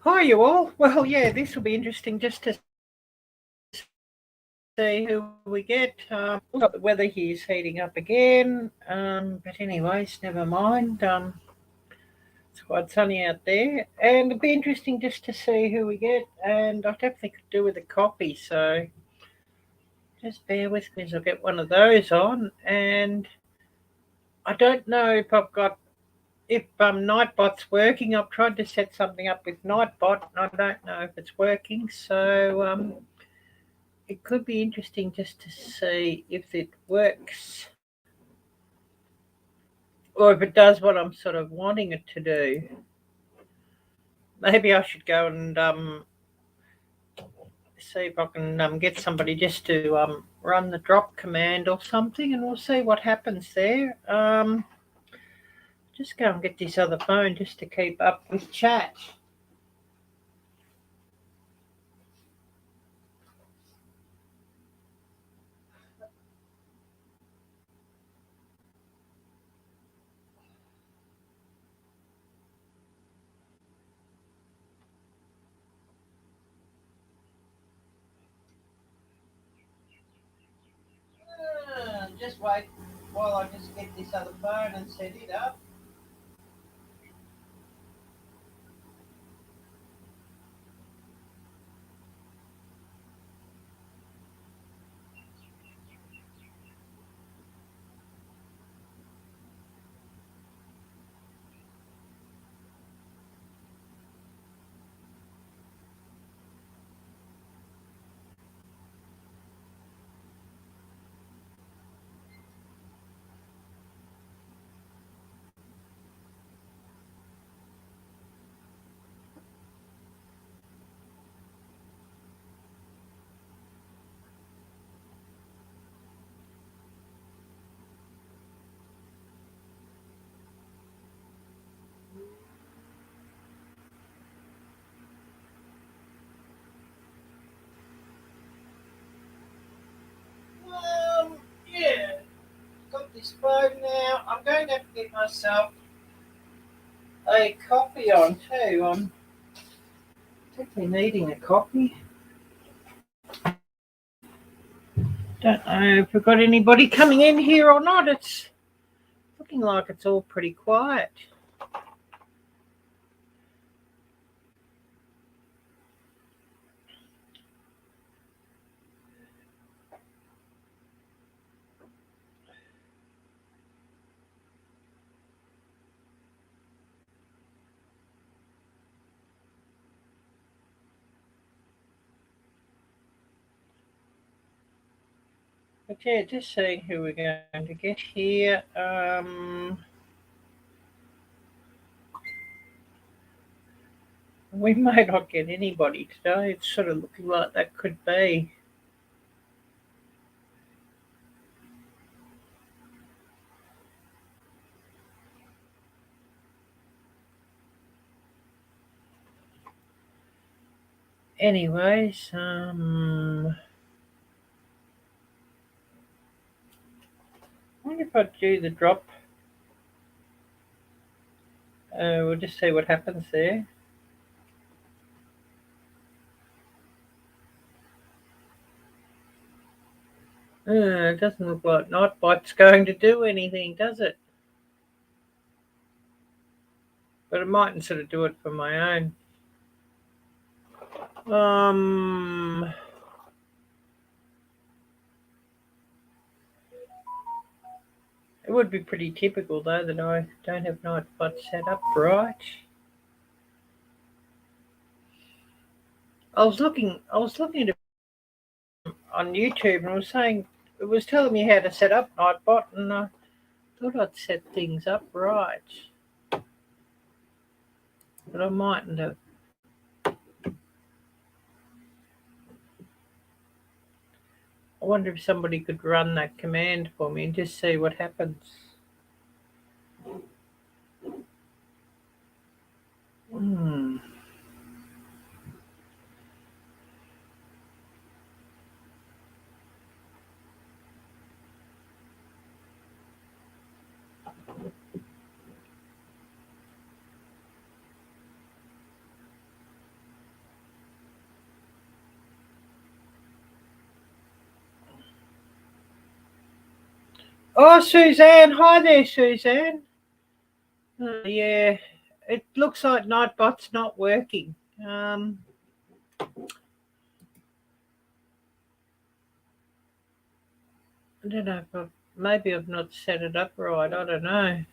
Hi, you all. Well, yeah, this will be interesting just to see who we get. The weather here is heating up again, but anyways, never mind. It's quite sunny out there, and it'll be interesting just to see who we get. And I definitely could do with a copy, so just bear with me as I get one of those on. And I don't know if Nightbot's working. I've tried to set something up with Nightbot, and I don't know if it's working. So it could be interesting just to see if it works or if it does what I'm sort of wanting it to do. Maybe I should go and see if I can get somebody just to run the drop command or something, and we'll see what happens there. Just go and get this other phone just to keep up with chat. Just wait while I just get this other phone and set it up. Yeah, got this phone now. I'm going to have to get myself a copy on too. I'm definitely needing a copy. Don't know if we've got anybody coming in here or not. It's looking like it's all pretty quiet. But yeah, just seeing who we're going to get here. We may not get anybody today. It's sort of looking like that could be. Anyways, I wonder if I do the drop. We'll just see what happens there. It doesn't look like Nightbot's going to do anything, does it? But I mightn't sort of do it for my own. It would be pretty typical though that I don't have Nightbot set up right. I was looking at it on YouTube and it was telling me how to set up Nightbot, and I thought I'd set things up right, but I mightn't have. I wonder if somebody could run that command for me and just see what happens. Oh, Suzanne. Hi there, Suzanne. Yeah, it looks like Nightbot's not working. I don't know if maybe I've not set it up right. I don't know.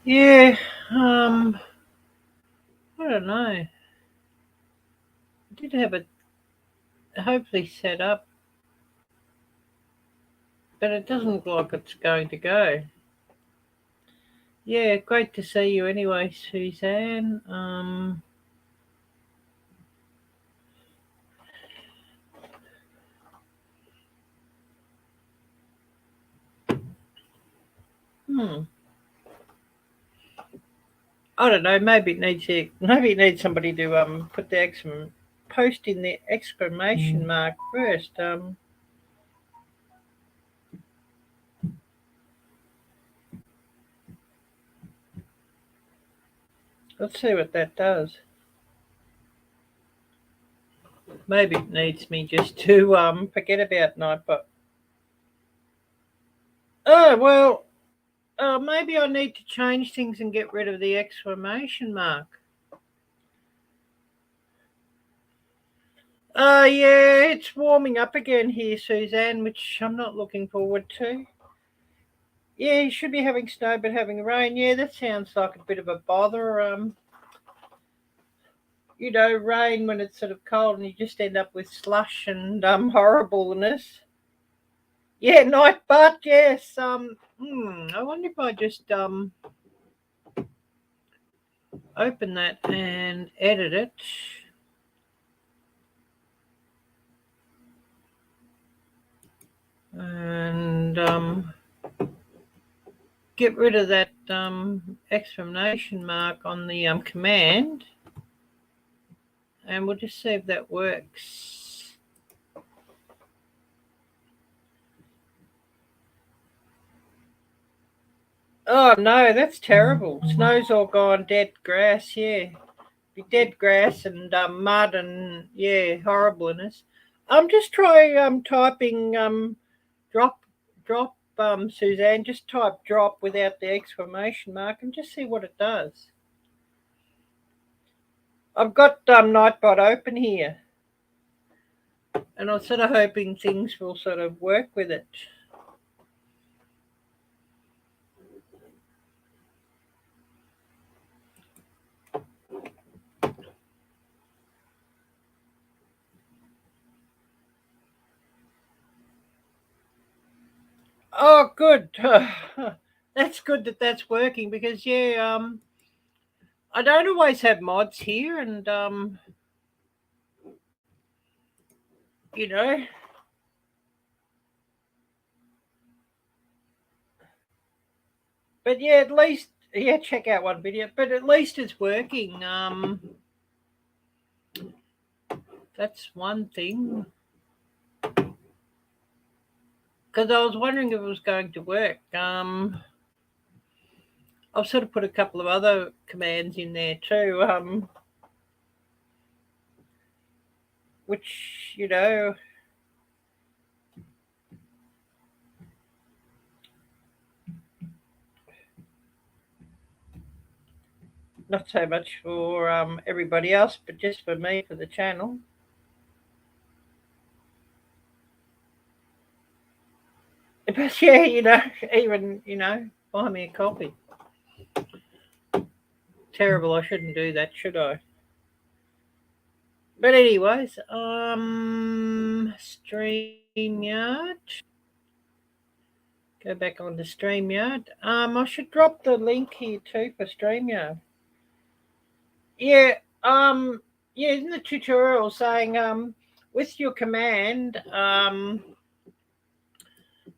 Yeah, I don't know. I did have it hopefully set up, but it doesn't look like it's going to go. Yeah, great to see you anyway, Suzanne. Hmm. I don't know. Maybe it needs somebody to put the post in the exclamation mark first. Let's see what that does. Maybe it needs me just to forget about Nightbot. Oh well, maybe I need to change things and get rid of the exclamation mark. Yeah, it's warming up again here, Suzanne, which I'm not looking forward to. Yeah, you should be having snow but having rain. Yeah, that sounds like a bit of a bother. Rain when it's sort of cold and you just end up with slush and horribleness. Yeah, Nightbot, yes. I wonder if I just open that and edit it. And get rid of that exclamation mark on the command, and we'll just see if that works. Oh no, that's terrible. Snow's all gone, dead grass, yeah. Be dead grass and mud and yeah, horribleness. Just try typing drop Suzanne, just type drop without the exclamation mark and just see what it does. I've got Nightbot open here, and I'm sort of hoping things will sort of work with it. Oh, good. That's good that that's working because yeah, I don't always have mods here, and you know, but yeah, at least yeah, check out one video, but at least it's working. That's one thing. Because I was wondering if it was going to work. I've sort of put a couple of other commands in there too, which not so much for everybody else, but just for me for the channel. But yeah, even buy me a coffee. Terrible. I shouldn't do that, should I? But anyways, StreamYard. Go back on to StreamYard. I should drop the link here too for StreamYard. Yeah, yeah, in the tutorial saying with your command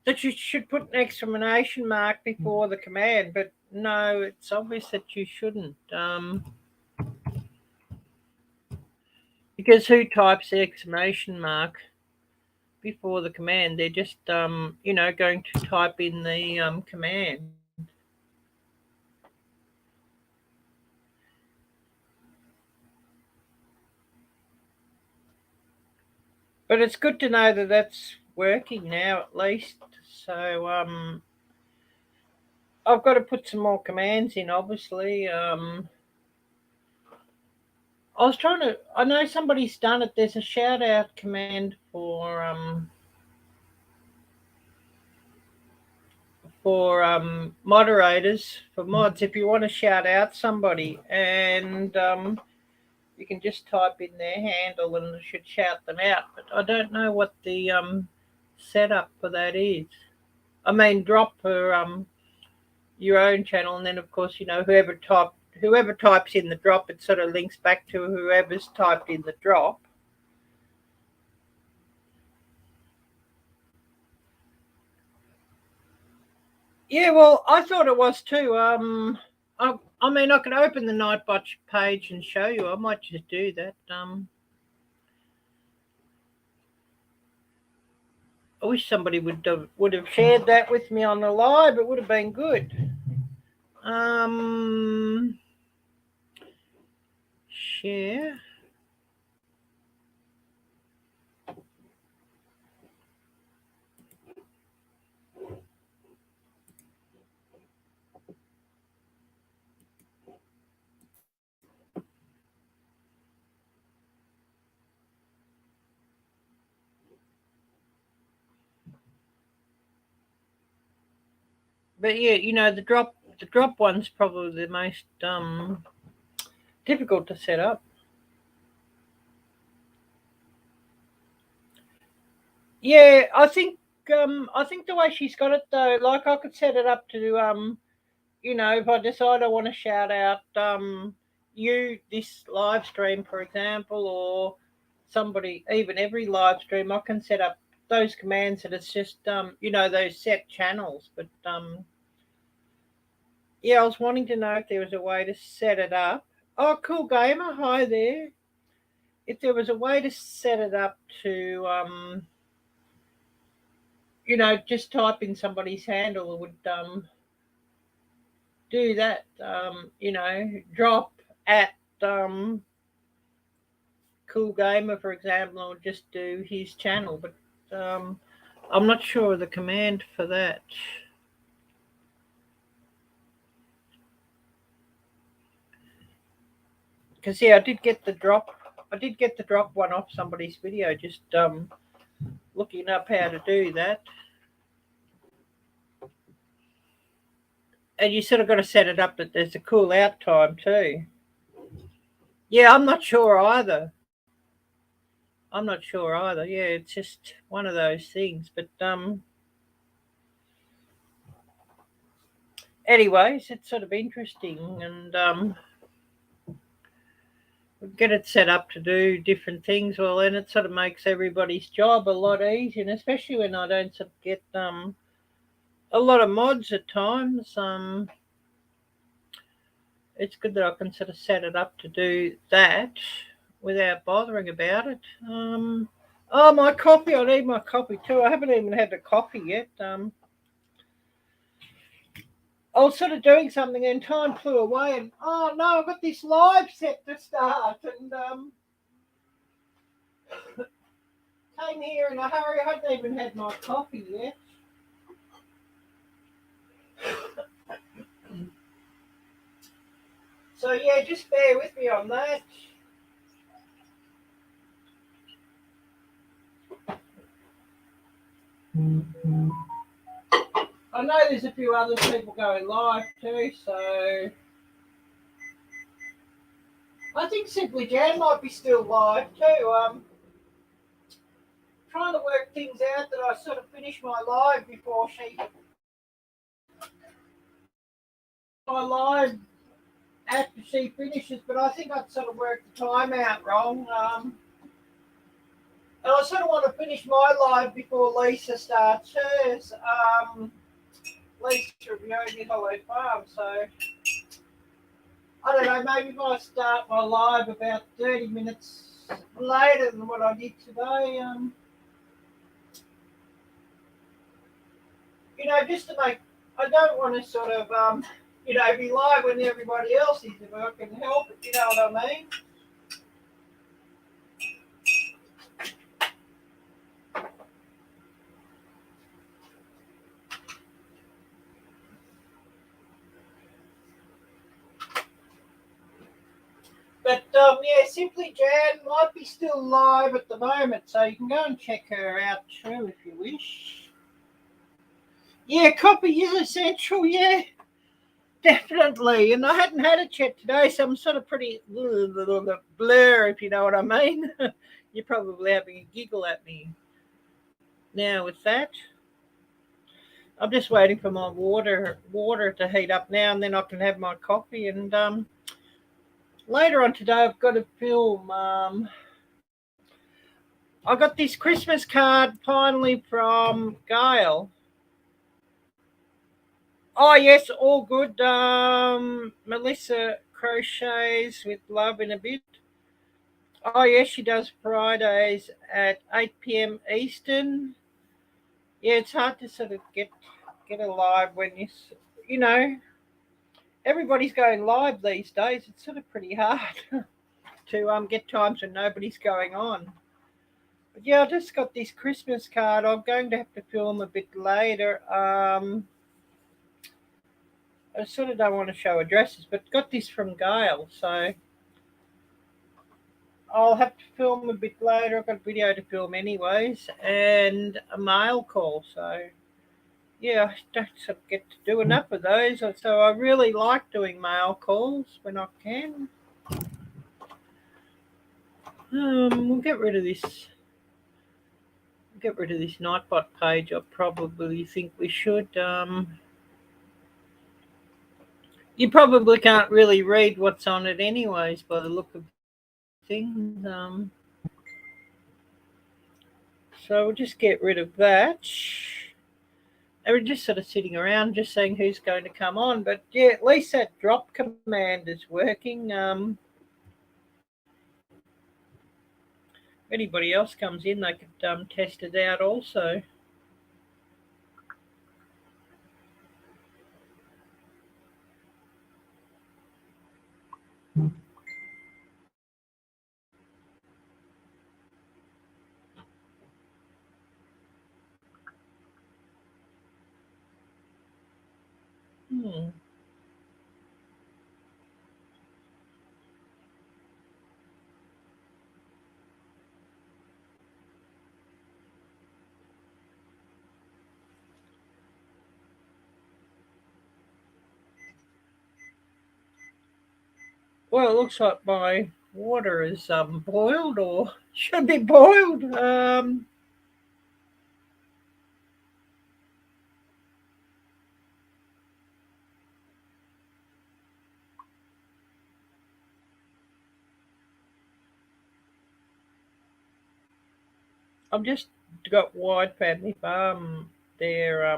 that you should put an exclamation mark before the command, but no, it's obvious that you shouldn't. Because who types the exclamation mark before the command? They're just going to type in the command. But it's good to know that that's working now at least. So I've got to put some more commands in, obviously. I was trying to. I know somebody's done it. There's a shout out command for moderators, for mods. If you want to shout out somebody, and you can just type in their handle and it should shout them out. But I don't know what the setup for that is. I mean, drop for your own channel, and then of course whoever types in the drop, it sort of links back to whoever's typed in the drop. Yeah, well, I thought it was too. I mean, I could open the Nightbot page and show you. I might just do that. I wish somebody would have shared that with me on the live. It would have been good. Share. But yeah, the drop one's probably the most difficult to set up. Yeah, I think the way she's got it though, like I could set it up to if I decide I want to shout out you this live stream, for example, or somebody, even every live stream, I can set up those commands and it's just those set channels. But yeah, I was wanting to know if there was a way to set it up. Oh, cool gamer, hi there. If there was a way to set it up to just type in somebody's handle, it would do that. Drop at Cool Gamer, for example, or just do his channel. But I'm not sure of the command for that. Because yeah, I did get the drop one off somebody's video. Just looking up how to do that. And you sort of got to set it up that there's a cool out time too. Yeah, I'm not sure either. Yeah, it's just one of those things. But anyways, it's sort of interesting, and get it set up to do different things. Well, then it sort of makes everybody's job a lot easier, and especially when I don't sort of get a lot of mods at times. It's good that I can sort of set it up to do that without bothering about it. Oh, my coffee! I need my coffee too. I haven't even had the coffee yet. I was sort of doing something and time flew away, and oh no, I've got this live set to start, and came here in a hurry. I hadn't even had my coffee yet. So yeah, just bear with me on that. I know there's a few other people going live too, so I think Simply Jan might be still live too. Trying to work things out that I sort of finish my live before after she finishes, but I think I'd sort of worked the time out wrong. And I sort of want to finish my live before Lisa starts hers. Lisa reviewing the Hollow Farm, so I don't know, maybe if I start my live about 30 minutes later than what I did today, just to make, I don't want to sort of, be live when everybody else is, if I can help it, you know what I mean? yeah, Simply Jan might be still live at the moment, so you can go and check her out too if you wish. Yeah, copy is essential, yeah. Definitely. And I hadn't had a chat today, so I'm sort of pretty blur, if you know what I mean. You're probably having a giggle at me now with that. I'm just waiting for my water to heat up now, and then I can have my coffee. And later on today, I've got to film. I got this Christmas card finally from Gail. Oh yes, all good. Melissa crochets with love in a bit. Oh yes, she does Fridays at 8 p.m. Eastern. Yeah, it's hard to sort of get alive when you know everybody's going live these days. It's sort of pretty hard to get times when nobody's going on. But yeah, I just got this Christmas card. I'm going to have to film a bit later. I sort of don't want to show addresses, but got this from Gail, so I'll have to film a bit later. I've got a video to film anyways, and a mail call. So yeah, I don't sort of get to do enough of those. So I really like doing mail calls when I can. We'll get rid of this. Get rid of this Nightbot page. I probably think we should. You probably can't really read what's on it anyways by the look of things. So we'll just get rid of that. And we're just sort of sitting around just saying who's going to come on. But yeah, at least that drop command is working. If anybody else comes in, they could test it out also. Hmm. Well, it looks like my water is boiled or should be boiled. I've just got Wide Family Farm, their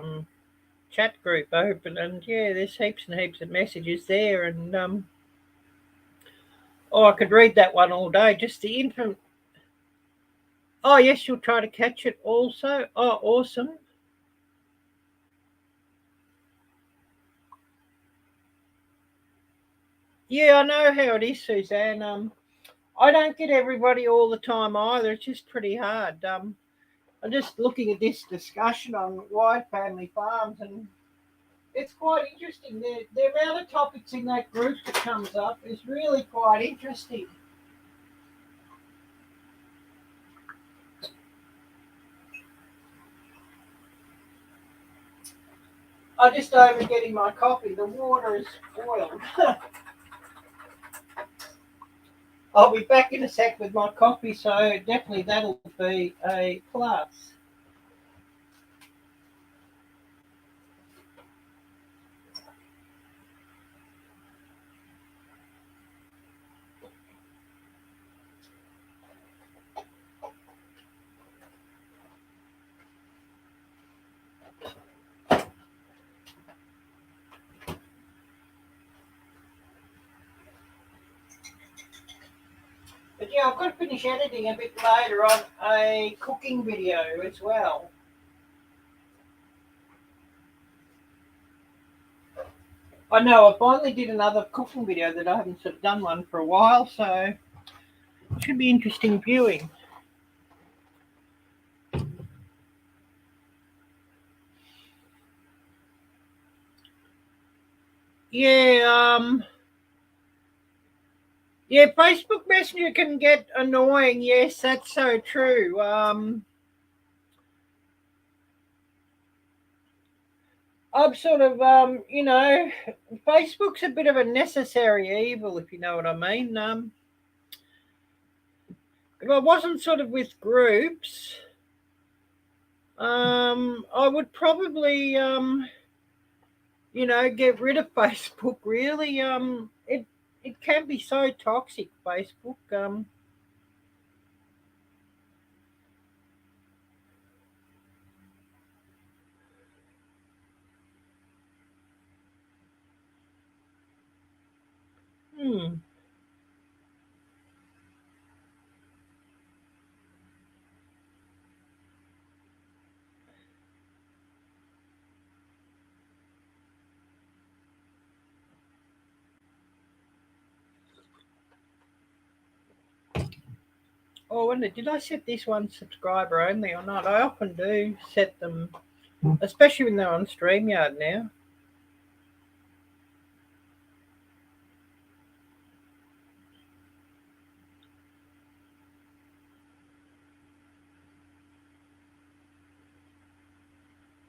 chat group open, and yeah, there's heaps and heaps of messages there, and oh, I could read that one all day. Just the infant. Oh yes, you'll try to catch it also. Oh, awesome. Yeah, I know how it is, Suzanne. I don't get everybody all the time either. It's just pretty hard. I'm just looking at this discussion on wide family farms, and it's quite interesting. The amount of topics in that group that comes up is really quite interesting. I'm just over getting my coffee. The water is boiled. I'll be back in a sec with my coffee, so definitely that'll be a plus. But yeah, I've got to finish editing a bit later on a cooking video as well. I know I finally did another cooking video that I haven't sort of done one for a while, so it should be interesting viewing. Yeah, Yeah, Facebook Messenger can get annoying. Yes, that's so true. I'm sort of, Facebook's a bit of a necessary evil, if you know what I mean. If I wasn't sort of with groups, I would probably, get rid of Facebook. Really, it can be so toxic. Facebook. Hmm. Oh, I wonder, did I set this one subscriber only or not? I often do set them, especially when they're on StreamYard now.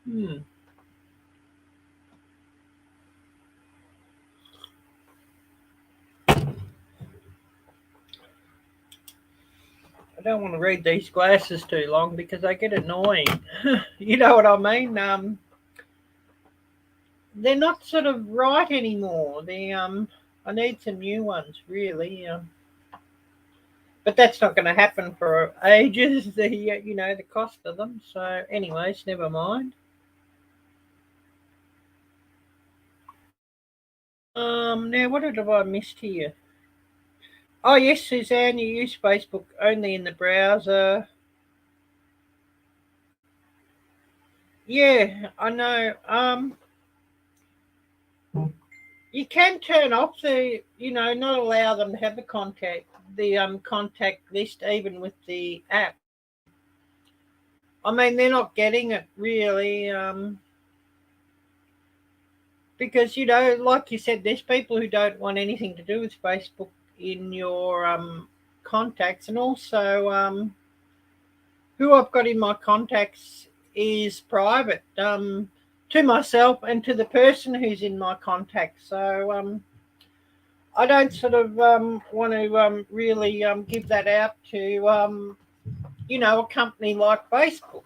Hmm. I don't want to read these glasses too long because they get annoying. You know what I mean? They're not sort of right anymore. I need some new ones really. But that's not going to happen for ages. The cost of them. So, anyways, never mind. Now what did I missed here? Oh yes, Suzanne, you use Facebook only in the browser. Yeah, I know. You can turn off not allow them to have the contact list even with the app. I mean, they're not getting it really, because like you said, there's people who don't want anything to do with Facebook in your contacts, and also who I've got in my contacts is private to myself and to the person who's in my contacts. So I don't sort of want to really give that out to a company like Facebook.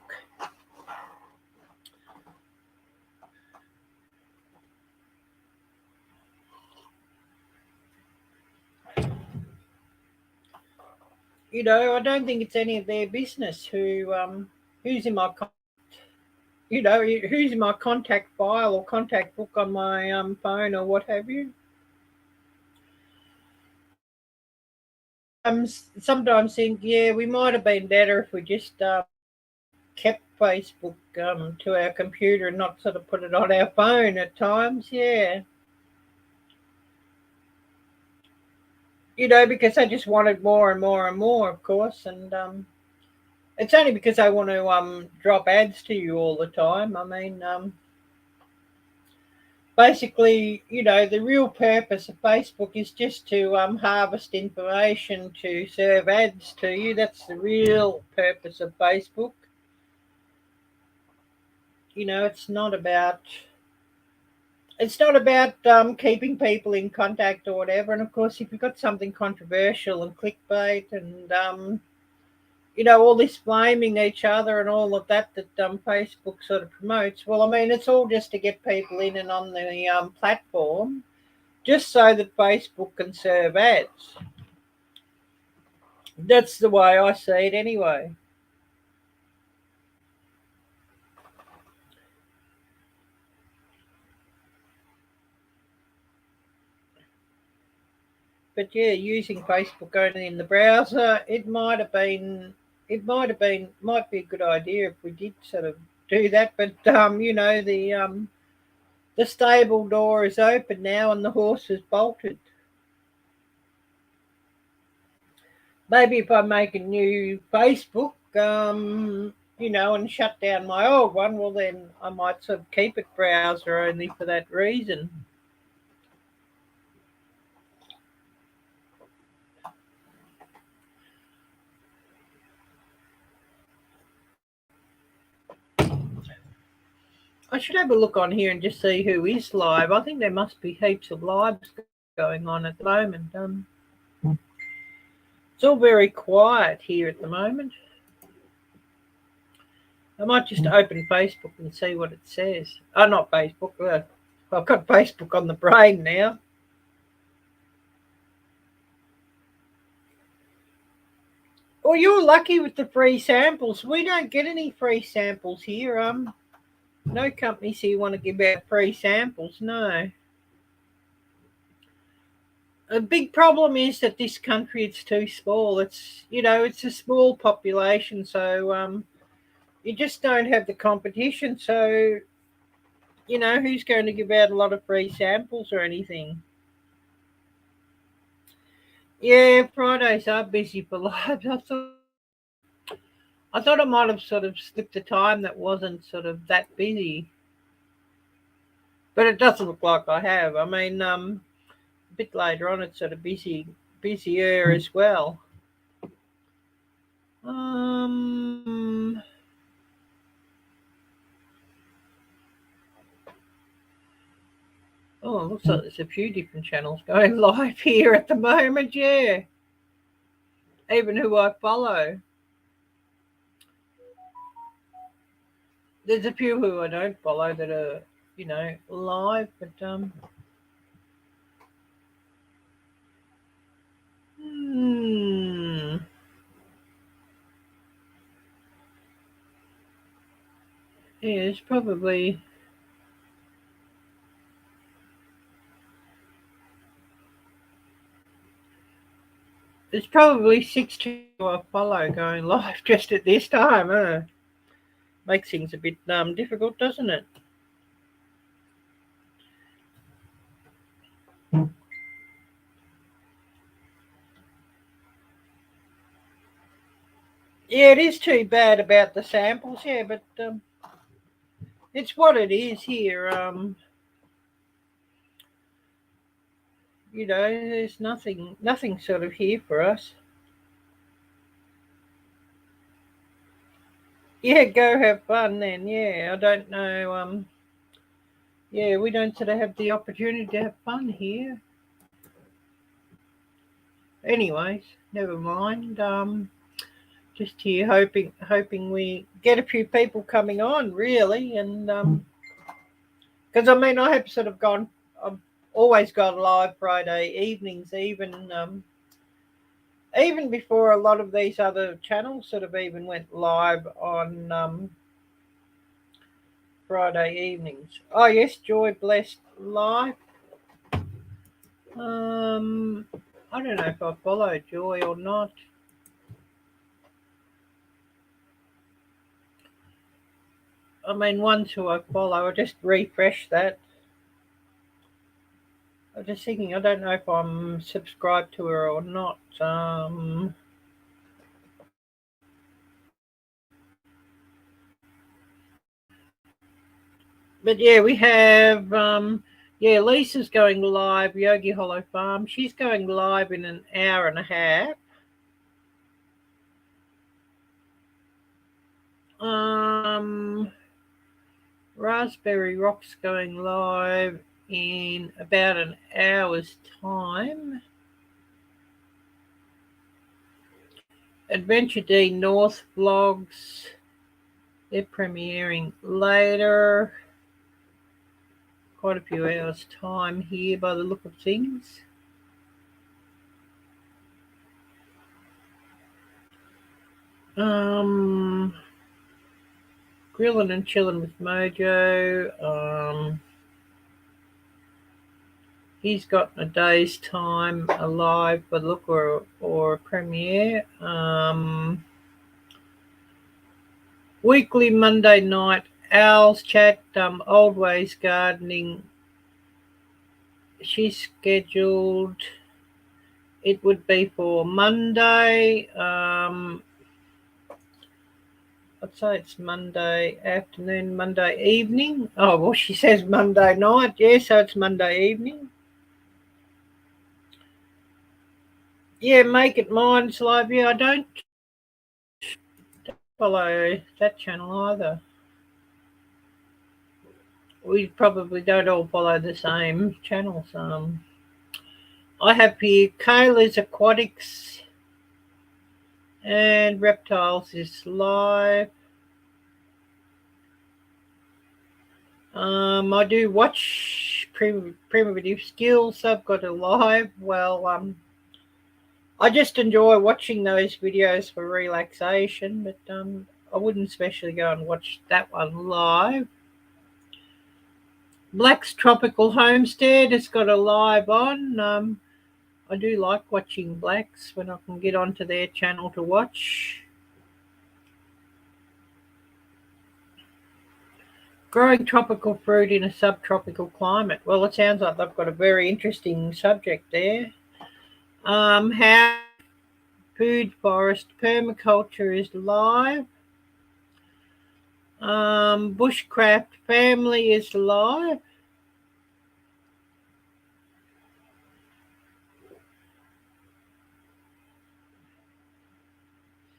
I don't think it's any of their business who's in my who's in my contact file or contact book on my phone or what have you. Sometimes think, yeah, we might have been better if we just kept Facebook to our computer and not sort of put it on our phone at times. Yeah, because I just wanted more and more and more, of course, and it's only because I want to drop ads to you all the time. I mean, basically, the real purpose of Facebook is just to harvest information to serve ads to you. That's the real purpose of Facebook. It's not about keeping people in contact or whatever. And of course, if you've got something controversial and clickbait and all this blaming each other and all of that Facebook sort of promotes. Well, I mean, it's all just to get people in and on the platform, just so that Facebook can serve ads. That's the way I see it, anyway. But yeah, using Facebook only in the browser, might be a good idea if we did sort of do that. But the stable door is open now and the horse is bolted. Maybe if I make a new Facebook, and shut down my old one, well, then I might sort of keep it browser only for that reason. I should have a look on here and just see who is live. I think there must be heaps of lives going on at the moment. It's all very quiet here at the moment. I might just open Facebook and see what it says. Oh, not Facebook. I've got Facebook on the brain now. Well, you're lucky with the free samples. We don't get any free samples here. No companies here want to give out free samples. No. A big problem is that this country, it's too small. It's a small population, so you just don't have the competition. So, who's going to give out a lot of free samples or anything? Yeah, Fridays are busy for lives. I thought I might have sort of slipped a time that wasn't sort of that busy, but it doesn't look like I have. I mean, a bit later on, it's sort of busier as well. Oh, it looks like there's a few different channels going live here at the moment. Yeah, even who I follow. There's a few who I don't follow that are, live, but yeah, there's probably 6 I follow going live just at this time. Makes things a bit difficult, doesn't it? Yeah, it is too bad about the samples. Yeah, but it's what it is here. There's nothing sort of here for us. Yeah, go have fun then. Yeah, I don't know. Yeah, we don't sort of have the opportunity to have fun here. Anyways, never mind. Just here hoping we get a few people coming on, really, and because I mean I have sort of gone. I've always gone live Friday evenings, even before a lot of these other channels sort of even went live on Friday evenings. Oh yes, Joy Blessed Life. I don't know if I follow Joy or not. I mean, ones who I follow, I just refresh that. I'm just thinking, I don't know if I'm subscribed to her or not. But yeah, we have, Lisa's going live, Yogi Hollow Farm. She's going live in an hour and a half. Raspberry Rock's going live in about an hour's time. Adventure D North vlogs, they're premiering later. Quite a few hours time here by the look of things. Grilling and chilling with Mojo. He's got a day's time alive by the look or a premiere. Weekly Monday night Owls Chat, Old Ways Gardening. She's scheduled. It would be for Monday. I'd say it's Monday afternoon, Monday evening. Oh, well, she says Monday night. Yeah, so it's Monday evening. Yeah, Make It Mine's live. Yeah, I don't follow that channel either. we probably don't all follow the same channels. I have here Kayla's Aquatics and Reptiles is live. I do watch Primitive Skills. I've got a live. Well, I just enjoy watching those videos for relaxation, but I wouldn't especially go and watch that one live. Black's Tropical Homestead has got a live on. I do like watching Blacks when I can get onto their channel to watch. Growing tropical fruit in a subtropical climate. Well, it sounds like they've got a very interesting subject there. How food forest permaculture is live. Bushcraft family is live.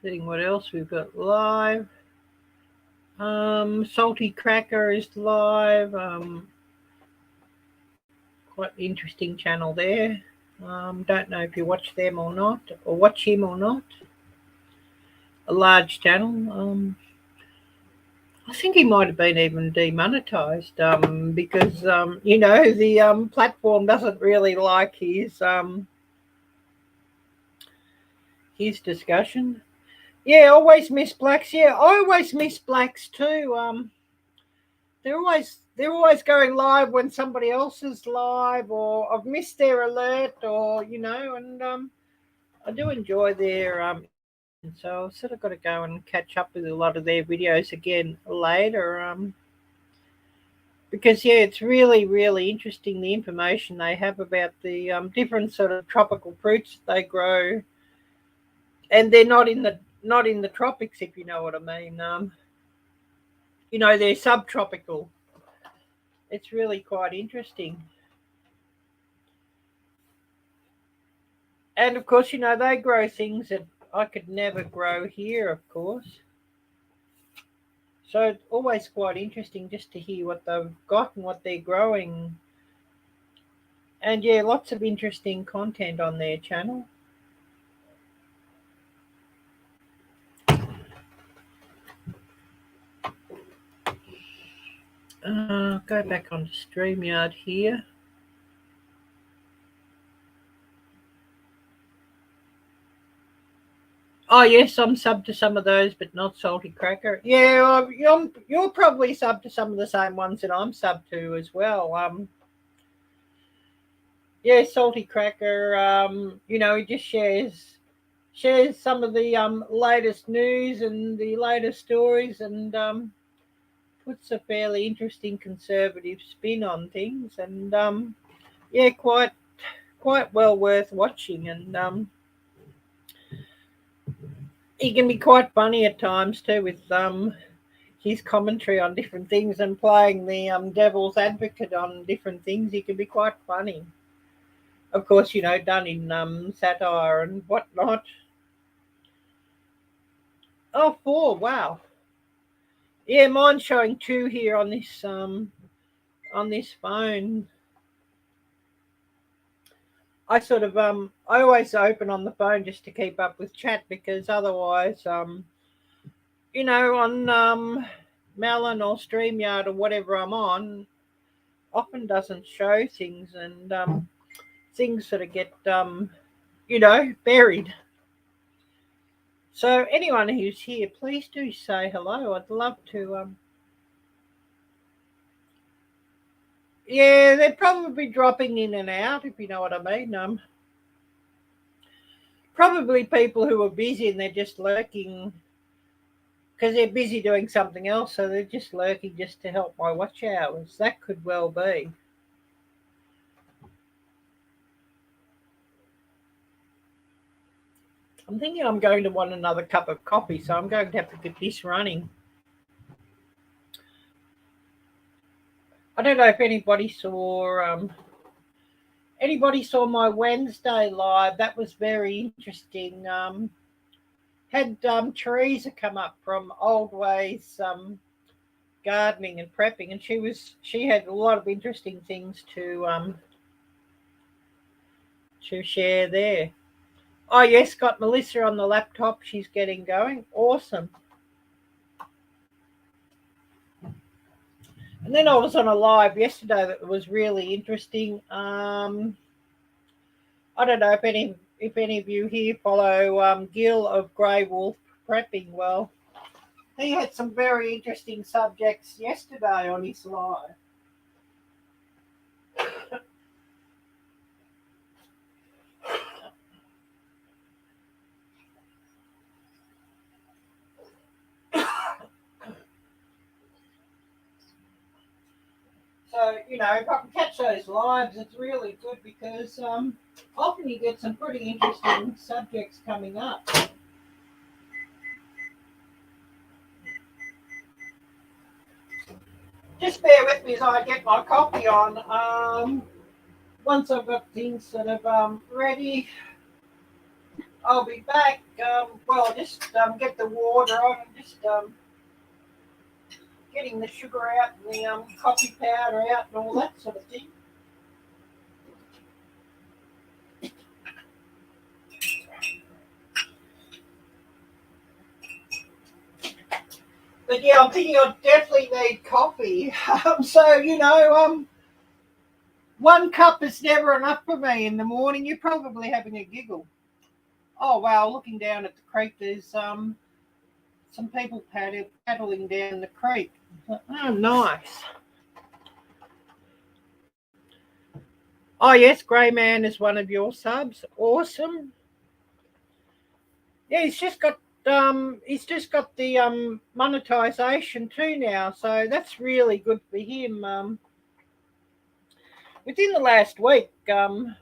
Seeing what else we've got live. Salty Cracker is live. Quite interesting channel there. Don't know if you watch them or not, or watch him or not. A large channel. I think he might have been even demonetized because the platform doesn't really like his discussion. Yeah, always miss blacks. Yeah, I always miss blacks too. They're always going live when somebody else is live, or I've missed their alert, or and I do enjoy their and so I've sort of got to go and catch up with a lot of their videos again later. Because it's really, really interesting the information they have about the different sort of tropical fruits they grow, and they're not in the tropics, if you know what I mean. They're subtropical. It's really quite interesting. And of course, they grow things that I could never grow here, of course. So it's always quite interesting just to hear what they've got and what they're growing. And yeah, lots of interesting content on their channel. Go back onto StreamYard here. Oh yes, I'm sub to some of those, but not Salty Cracker. Yeah, you're probably sub to some of the same ones that I'm sub to as well. Yeah, Salty Cracker. He just shares some of the latest news and the latest stories, and puts a fairly interesting conservative spin on things, and yeah, quite well worth watching, and he can be quite funny at times too with his commentary on different things and playing the devil's advocate on different things. He can be quite funny, of course, done in satire and whatnot. Oh, 4, wow. Yeah, mine's showing 2 here on this phone. I sort of I always open on the phone just to keep up with chat, because otherwise on Melon or StreamYard or whatever I'm on often doesn't show things, and things sort of get buried. So anyone who's here, please do say hello. I'd love to yeah, they're probably dropping in and out, if you know what I mean. Probably people who are busy and they're just lurking because they're busy doing something else, so they're just lurking just to help my watch hours. That could well be. I'm thinking I'm going to want another cup of coffee, so I'm going to have to get this running. I don't know if anybody saw my Wednesday live. That was very interesting. Had Teresa come up from Old Ways gardening and prepping, and she had a lot of interesting things to share there. Oh yes, got Melissa on the laptop. She's getting going. Awesome. And then I was on a live yesterday that was really interesting. I don't know if any of you here follow Gil of Grey Wolf Prepping. Well, he had some very interesting subjects yesterday on his live. So, if I can catch those lives, it's really good because often you get some pretty interesting subjects coming up. Just bear with me as I get my coffee on. Once I've got things sort of ready, I'll be back. Just get the water on and just getting the sugar out and the coffee powder out and all that sort of thing. But yeah, I'm thinking I definitely need coffee. One cup is never enough for me in the morning. You're probably having a giggle. Oh wow! Looking down at the creek, there's some people paddling down the creek. Oh, nice. Oh yes, Grey Man is one of your subs. Awesome. Yeah, he's just got the monetization too now, so that's really good for him. Within the last week, we're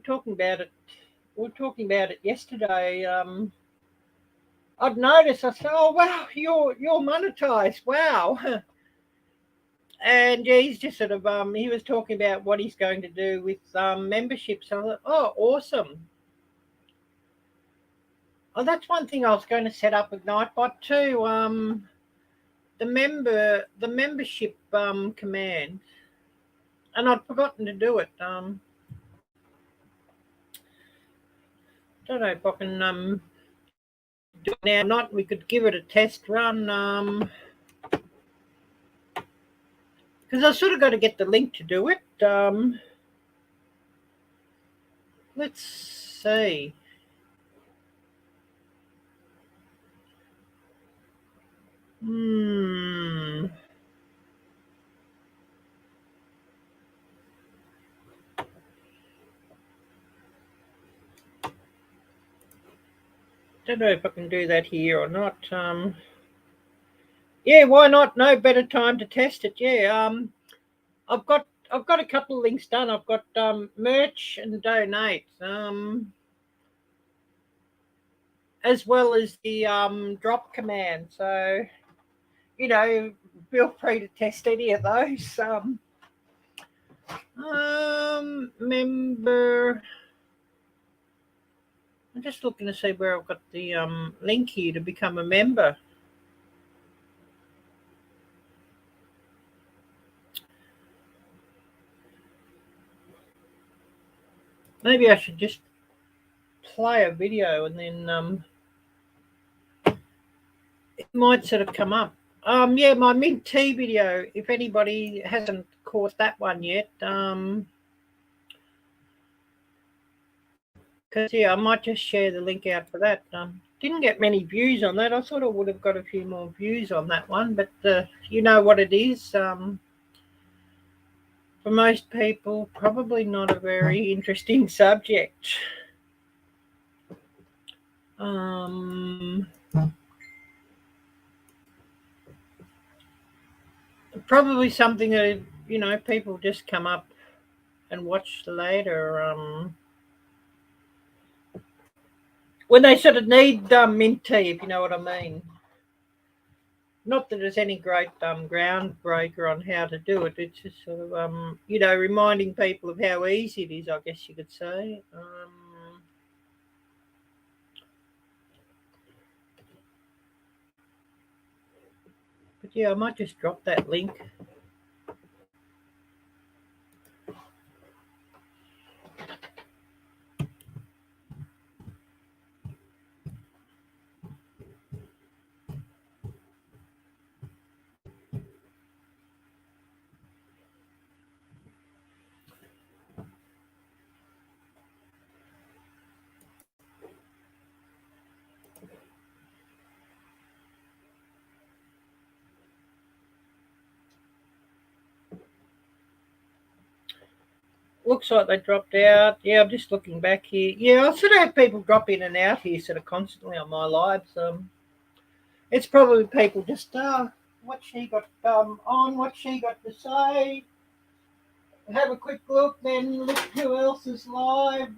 talking about it. We were talking about it yesterday. I'd noticed. I said, "Oh wow, you're monetized. Wow." And yeah, he's just sort of he was talking about what he's going to do with memberships. So I thought, oh, awesome. Oh, that's one thing I was going to set up with Nightbot too. The membership command, and I'd forgotten to do it. Don't know if I can do it now or not. We could give it a test run. Because I sort of got to get the link to do it. Let's see. Don't know if I can do that here or not. Yeah, why not? No better time to test it. Yeah. I've got a couple of links done. I've got merch and donate. As well as the drop command. So, feel free to test any of those. Member. I'm just looking to see where I've got the link here to become a member. Maybe I should just play a video and then it might sort of come up. Yeah, my mint tea video, if anybody hasn't caught that one yet, because yeah, I might just share the link out for that. Didn't get many views on that. I thought I would have got a few more views on that one, but you know what it is. For most people, probably not a very interesting subject. Probably something that people just come up and watch later. When they sort of need mint tea, if you know what I mean. Not that there's any great groundbreaker on how to do it. It's just sort of reminding people of how easy it is, I guess you could say. But yeah, I might just drop that link. Looks like they dropped out. Yeah, I'm just looking back here. Yeah, I sort of have people drop in and out here sort of constantly on my lives. It's probably people just what she got on, what she got to say. Have a quick look, then look who else is live.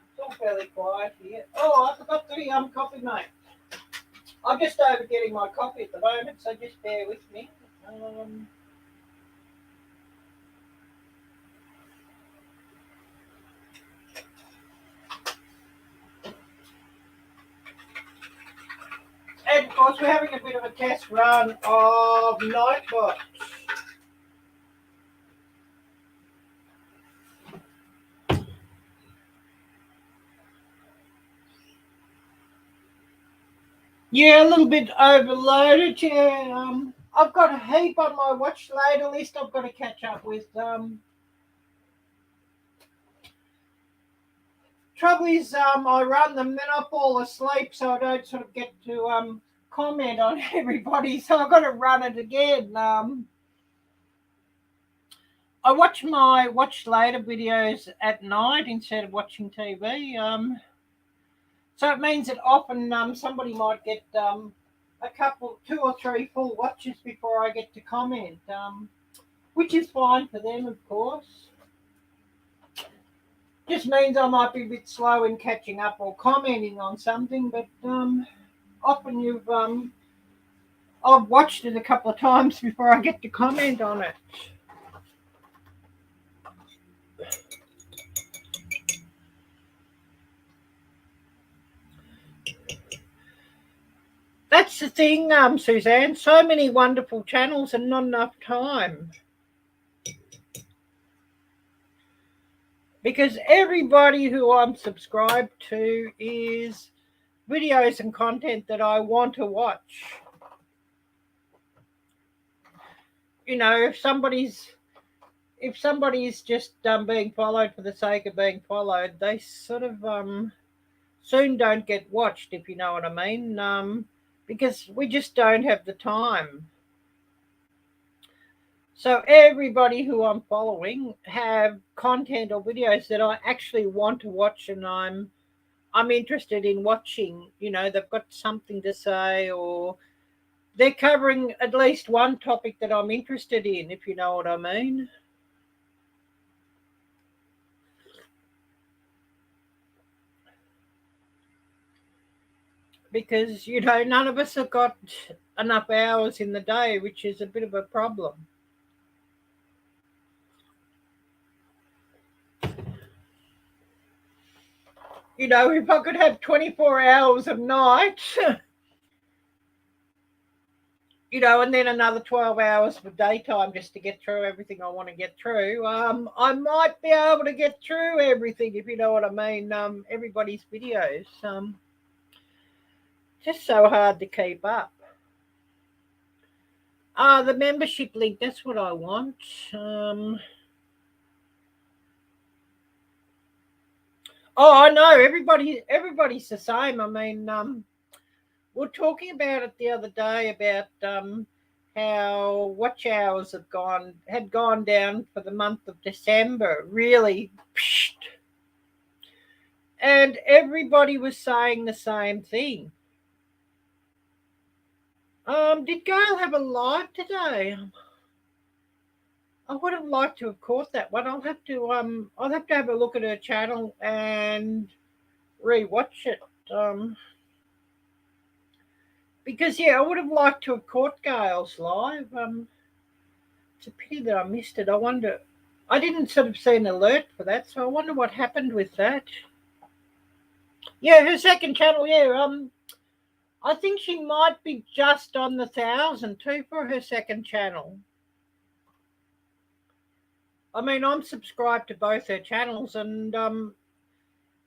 It's all fairly quiet here. Oh, I forgot the coffee, mate. I'm just over getting my coffee at the moment, so just bear with me. And of course, we're having a bit of a test run of Nightbot. Yeah, a little bit overloaded. Yeah, I've got a heap on my watch later list. I've got to catch up with. Trouble is, I run them, then I fall asleep, so I don't sort of get to comment on everybody. So I've got to run it again. I watch my watch later videos at night instead of watching TV. So it means that often somebody might get a couple, 2 or 3 full watches before I get to comment, which is fine for them, of course. Just means I might be a bit slow in catching up or commenting on something, but often I've watched it a couple of times before I get to comment on it. That's the thing, Suzanne. So many wonderful channels and not enough time. Because everybody who I'm subscribed to is videos and content that I want to watch. You know, if somebody's just being followed for the sake of being followed, they sort of soon don't get watched, if you know what I mean, because we just don't have the time. So everybody who I'm following have content or videos that I actually want to watch, and I'm interested in watching. You know, they've got something to say, or they're covering at least one topic that I'm interested in, if you know what I mean. Because, you know, none of us have got enough hours in the day, which is a bit of a problem. You know, if I could have 24 hours of night, you know, and then another 12 hours for daytime just to get through everything I want to get through, I might be able to get through everything, if you know what I mean, everybody's videos. Just so hard to keep up. The membership link, that's what I want. I know, everybody's the same. I mean, we were talking about it the other day about how watch hours had gone down for the month of December, really. And everybody was saying the same thing. Did Gail have a live today? I would have liked to have caught that one. I'll have to have a look at her channel and rewatch it. Because yeah, I would have liked to have caught Gail's live. It's a pity that I missed it. I wonder. I didn't sort of see an alert for that, so I wonder what happened with that. Yeah, her second channel, yeah. I think she might be just on the 1,000 too for her second channel. I mean, I'm subscribed to both her channels, and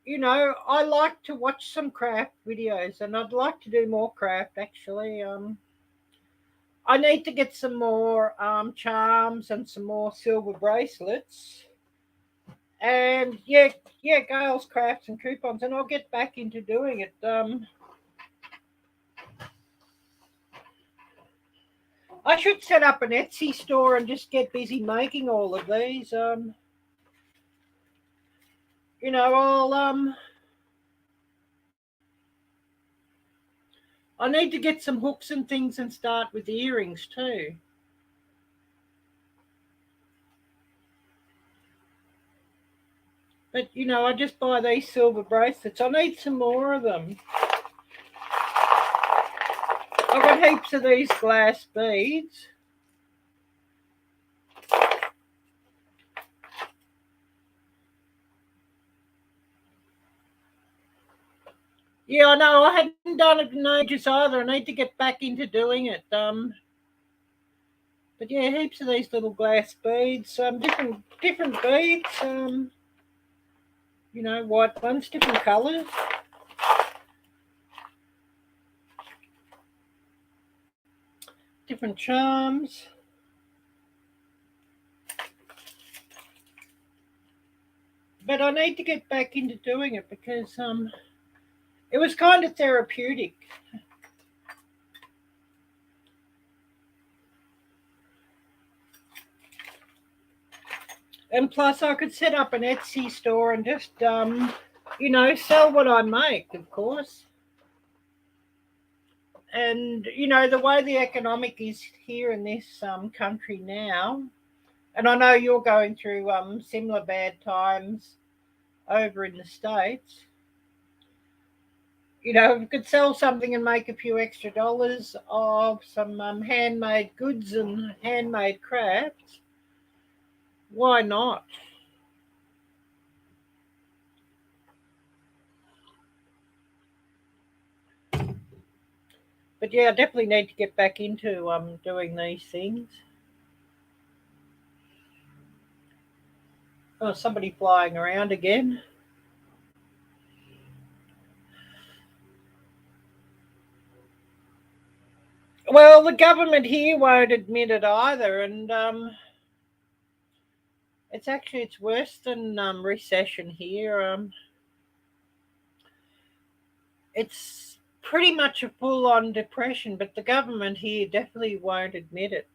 you know, I like to watch some craft videos, and I'd like to do more craft actually. I need to get some more charms and some more silver bracelets. And yeah, Gales crafts and coupons, and I'll get back into doing it. I should set up an Etsy store and just get busy making all of these. You know, I need to get some hooks and things and start with the earrings too. But you know, I just buy these silver bracelets. I need some more of them. I've got heaps of these glass beads. Yeah, I know. I hadn't done it in ages either. I need to get back into doing it. But yeah, heaps of these little glass beads. Different beads. You know, white ones, different colours. Different charms. But I need to get back into doing it because it was kind of therapeutic. And plus, I could set up an Etsy store and just, you know, sell what I make, of course. And, you know, the way the economic is here in this country now, and I know you're going through similar bad times over in the States. You know, if you could sell something and make a few extra dollars of some handmade goods and handmade crafts, why not? But yeah, I definitely need to get back into doing these things. Oh, somebody flying around again. Well, the government here won't admit it either, and it's worse than recession here. It's pretty much a full-on depression, but the government here definitely won't admit it.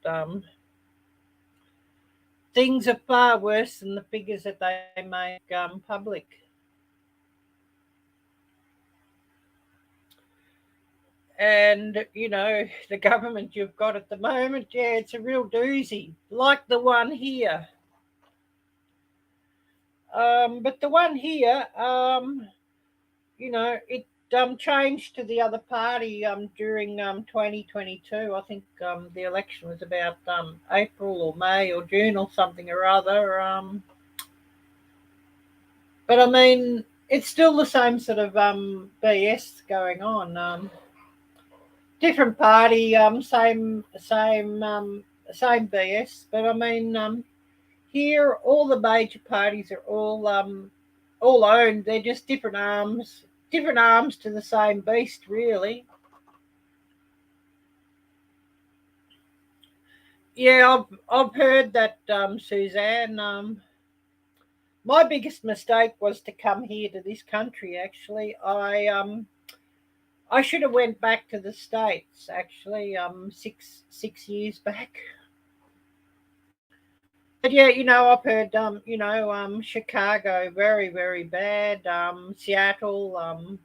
Things are far worse than the figures that they make public. And you know, the government you've got at the moment, yeah, it's a real doozy, like the one here. But the one here, you know, it changed to the other party during 2022. I think the election was about April or May or June or something or other. But I mean, it's still the same sort of BS going on. Different party, same BS. But I mean, here all the major parties are all owned. They're just different arms to the same beast, really. Yeah, I've heard that, Suzanne. My biggest mistake was to come here to this country. Actually, I should have went back to the States. Actually, 6 years back. But yeah, you know, I've heard, you know, Chicago very bad. Seattle,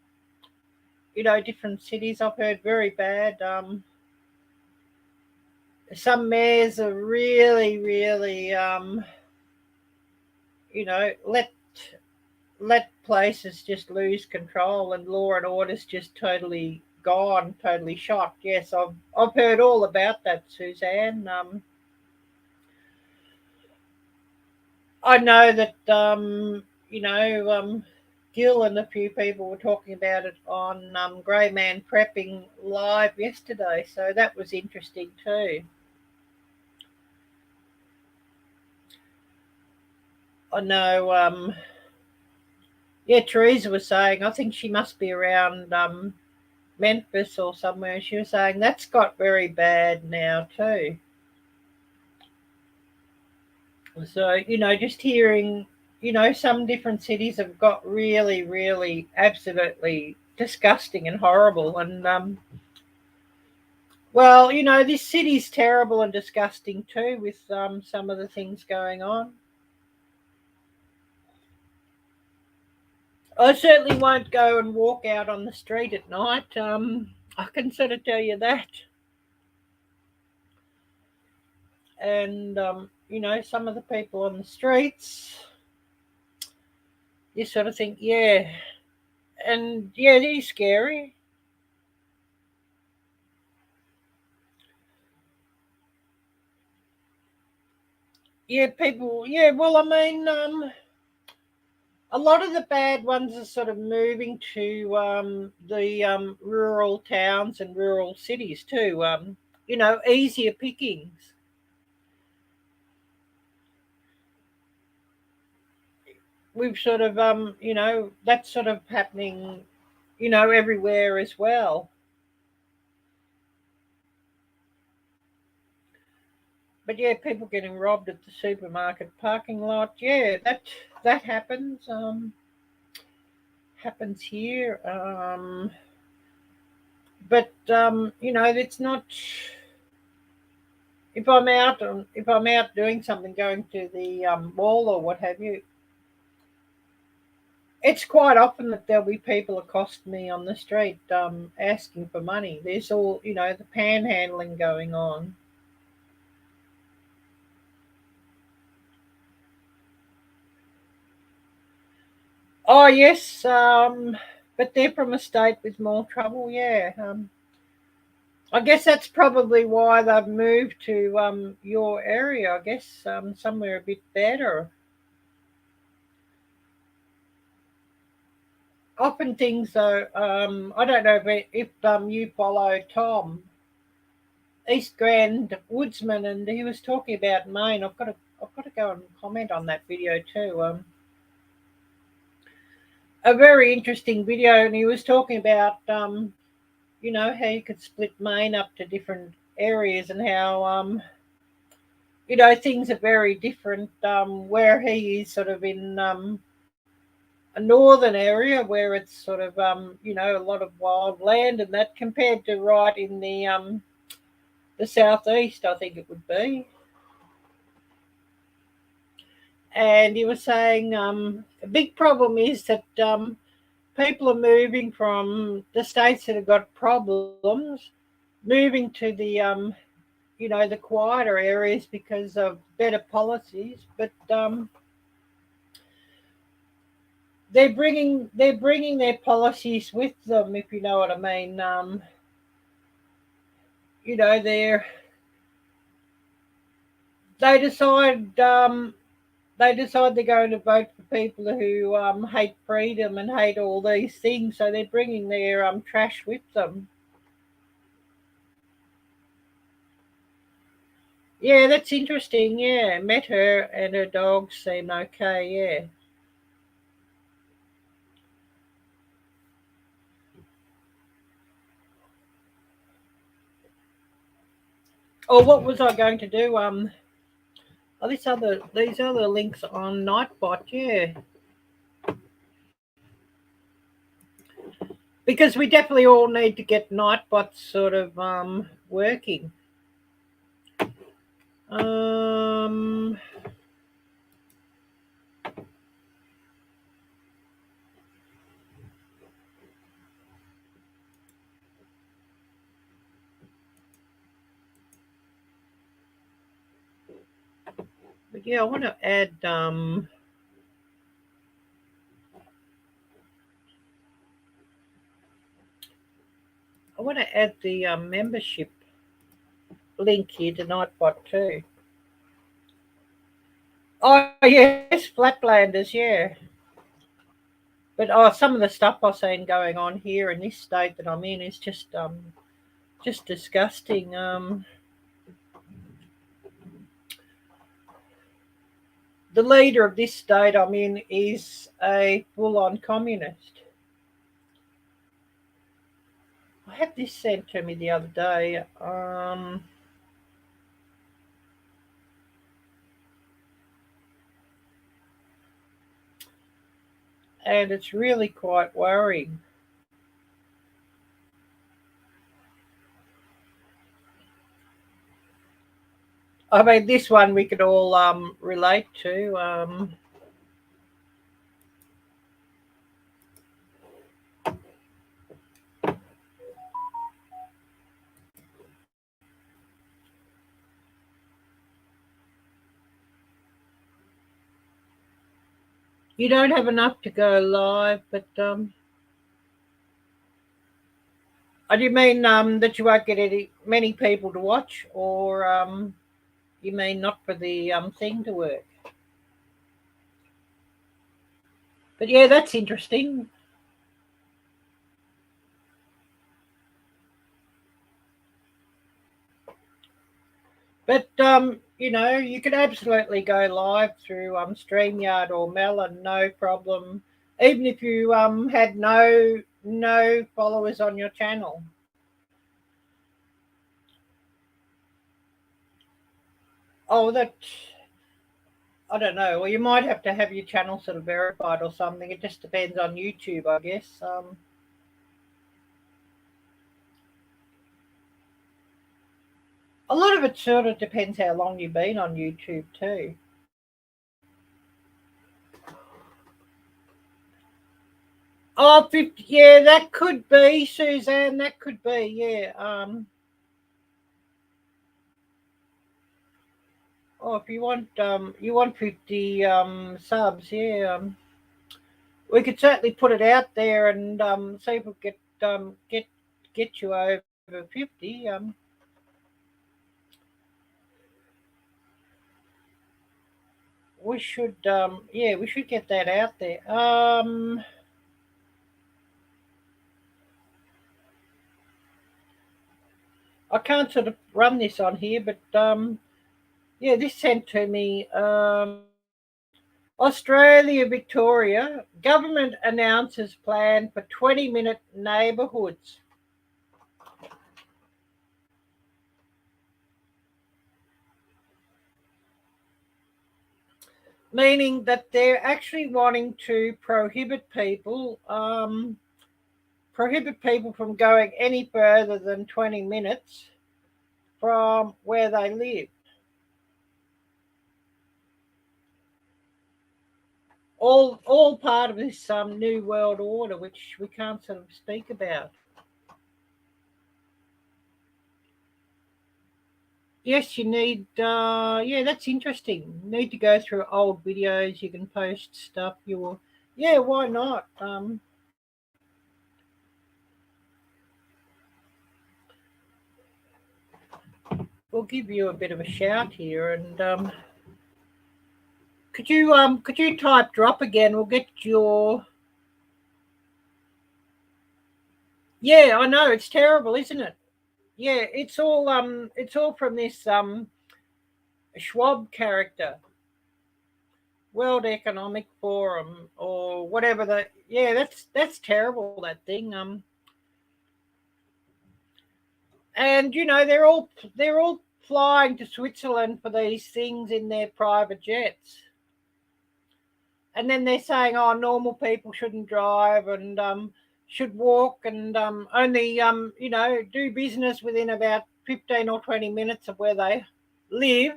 you know, different cities I've heard very bad. Some mayors are really, you know, let places just lose control and law and order's just totally gone, totally shot. Yes, I've heard all about that, Suzanne. I know that Gil and a few people were talking about it on Grey Man Prepping Live yesterday, so that was interesting too. I know, yeah, Teresa was saying, I think she must be around Memphis or somewhere. She was saying that's got very bad now too. So, just hearing, some different cities have got really, really absolutely disgusting and horrible. And, well, this city's terrible and disgusting too with some of the things going on. I certainly won't go and walk out on the street at night. I can sort of tell you that. And, some of the people on the streets, you sort of think, yeah. And, yeah, it is scary. Yeah, people, yeah, well, I mean, a lot of the bad ones are sort of moving to the rural towns and rural cities too. Easier pickings. We've sort of, that's sort of happening, everywhere as well. But yeah, people getting robbed at the supermarket parking lot. Yeah, that happens. Happens here. But it's not. If I'm out doing something, going to the mall or what have you, it's quite often that there'll be people accost me on the street asking for money. There's all the panhandling going on. Oh yes, but they're from a state with more trouble. Yeah, I guess that's probably why they've moved to your area. I guess somewhere a bit better. Often things though, I don't know if you follow Tom, East Grand Woodsman, and he was talking about Maine. I've got to go and comment on that video too. A very interesting video, and he was talking about how you could split Maine up to different areas and how things are very different. Where he is sort of in a northern area where it's sort of a lot of wild land and that compared to right in the southeast, I think it would be. And he was saying a big problem is that people are moving from the states that have got problems, moving to the the quieter areas because of better policies. But they're bringing their policies with them, if you know what I mean. You know, they decide they decide they're going to vote for people who hate freedom and hate all these things. So they're bringing their trash with them. Yeah, that's interesting. Yeah, met her and her dog seem okay. Yeah. Oh, what was I going to do? Oh, these other links on Nightbot. Yeah, because we definitely all need to get Nightbot sort of working. Um, but yeah, I want to add. I want to add the membership link here to Nightbot too. Oh yes, Flatlanders, yeah. But some of the stuff I've seen going on here in this state that I'm in is just disgusting. The leader of this state I'm in is a full-on communist. I had this sent to me the other day. And it's really quite worrying. I mean, this one we could all relate to. You don't have enough to go live, but do you mean that you won't get many people to watch, or you mean not for the thing to work? But yeah, that's interesting. But you can absolutely go live through StreamYard or Melon, no problem. Even if you had no followers on your channel. Oh, that I don't know. Well, you might have to have your channel sort of verified or something. It just depends on YouTube, I guess. A lot of it sort of depends how long you've been on YouTube too. Oh, 50, yeah, that could be, Suzanne. That could be, yeah. Oh, if you want 50 subs, yeah. We could certainly put it out there and see if we get you over 50. We should yeah, we should get that out there. I can't sort of run this on here, but yeah, this sent to me. Australia, Victoria, government announces plan for 20-minute neighbourhoods. Meaning that they're actually wanting to prohibit people from going any further than 20 minutes from where they live. All part of this new world order, which we can't sort of speak about. Yes, you need. Yeah, that's interesting. You need to go through old videos. You can post stuff. You will. Yeah, why not? We'll give you a bit of a shout here, and could you type drop again? We'll get your. Yeah, I know it's terrible, isn't it? Yeah, it's all from this Schwab character, World Economic Forum or whatever the. Yeah, that's terrible, that thing. And they're all flying to Switzerland for these things in their private jets. And then they're saying, oh, normal people shouldn't drive and should walk and only do business within about 15 or 20 minutes of where they live,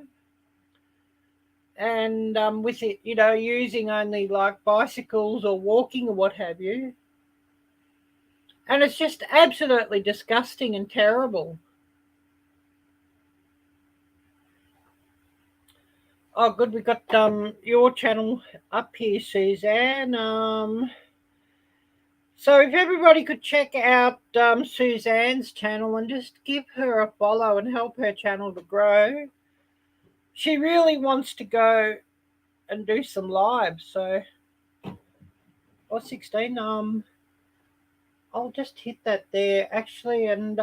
and with it, using only like bicycles or walking or what have you. And it's just absolutely disgusting and terrible. Oh, good. We got your channel up here, Suzanne. So if everybody could check out Suzanne's channel and just give her a follow and help her channel to grow. She really wants to go and do some lives. So, or 16. I'll just hit that there actually, and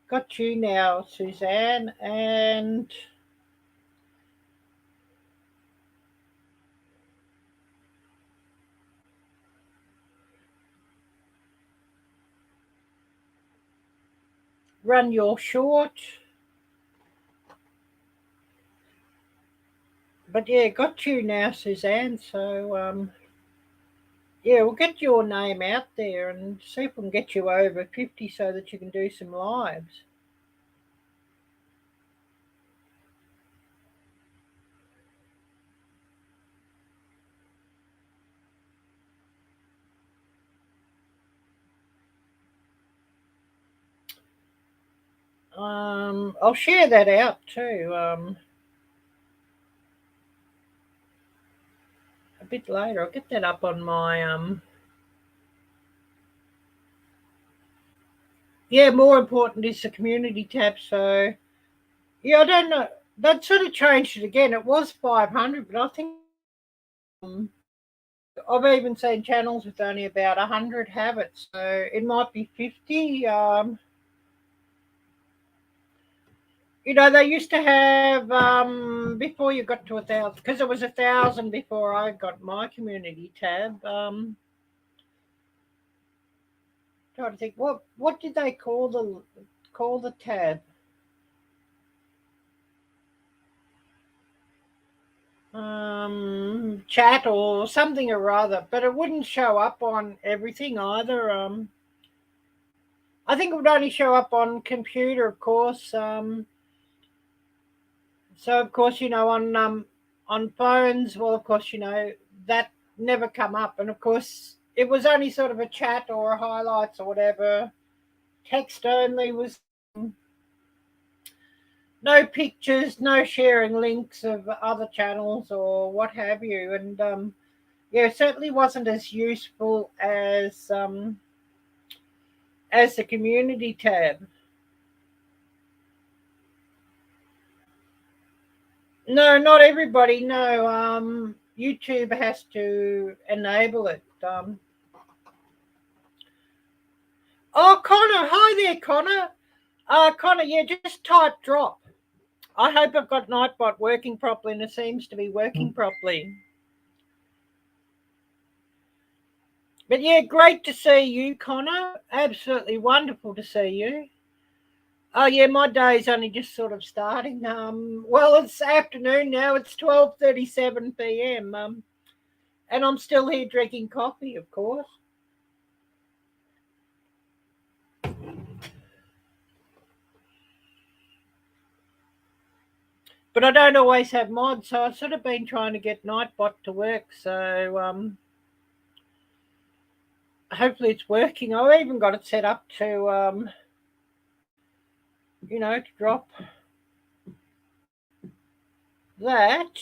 got you now, Suzanne, and run your short. But yeah, got you now, Suzanne. So yeah, we'll get your name out there and see if we can get you over 50 so that you can do some lives. I'll share that out too. A bit later. I'll get that up on my yeah, more important is the community tab. So yeah, I don't know. That sort of changed it again. It was 500, but I think I've even seen channels with only about 100 have it. So it might be 50. They used to have before you got to 1,000, because it was 1,000 before I got my community tab. Trying to think, what did they call the tab? Chat or something or other, but it wouldn't show up on everything either. I think it would only show up on computer, of course. So of course, on phones, well, of course, that never come up, and of course, it was only sort of a chat or highlights or whatever. Text only was no pictures, no sharing links of other channels or what have you, and yeah, it certainly wasn't as useful as the community tab. No, not everybody. No, YouTube has to enable it. Oh, Connor, hi there, Connor. Connor, yeah, just type drop. I hope I've got Nightbot working properly, and it seems to be working properly. But yeah, great to see you, Connor. Absolutely wonderful to see you. Oh yeah, my day's only just sort of starting. Well, it's afternoon now. It's 12:37 p.m. And I'm still here drinking coffee, of course. But I don't always have mods, so I've sort of been trying to get Nightbot to work. So hopefully it's working. I even got it set up to to drop that.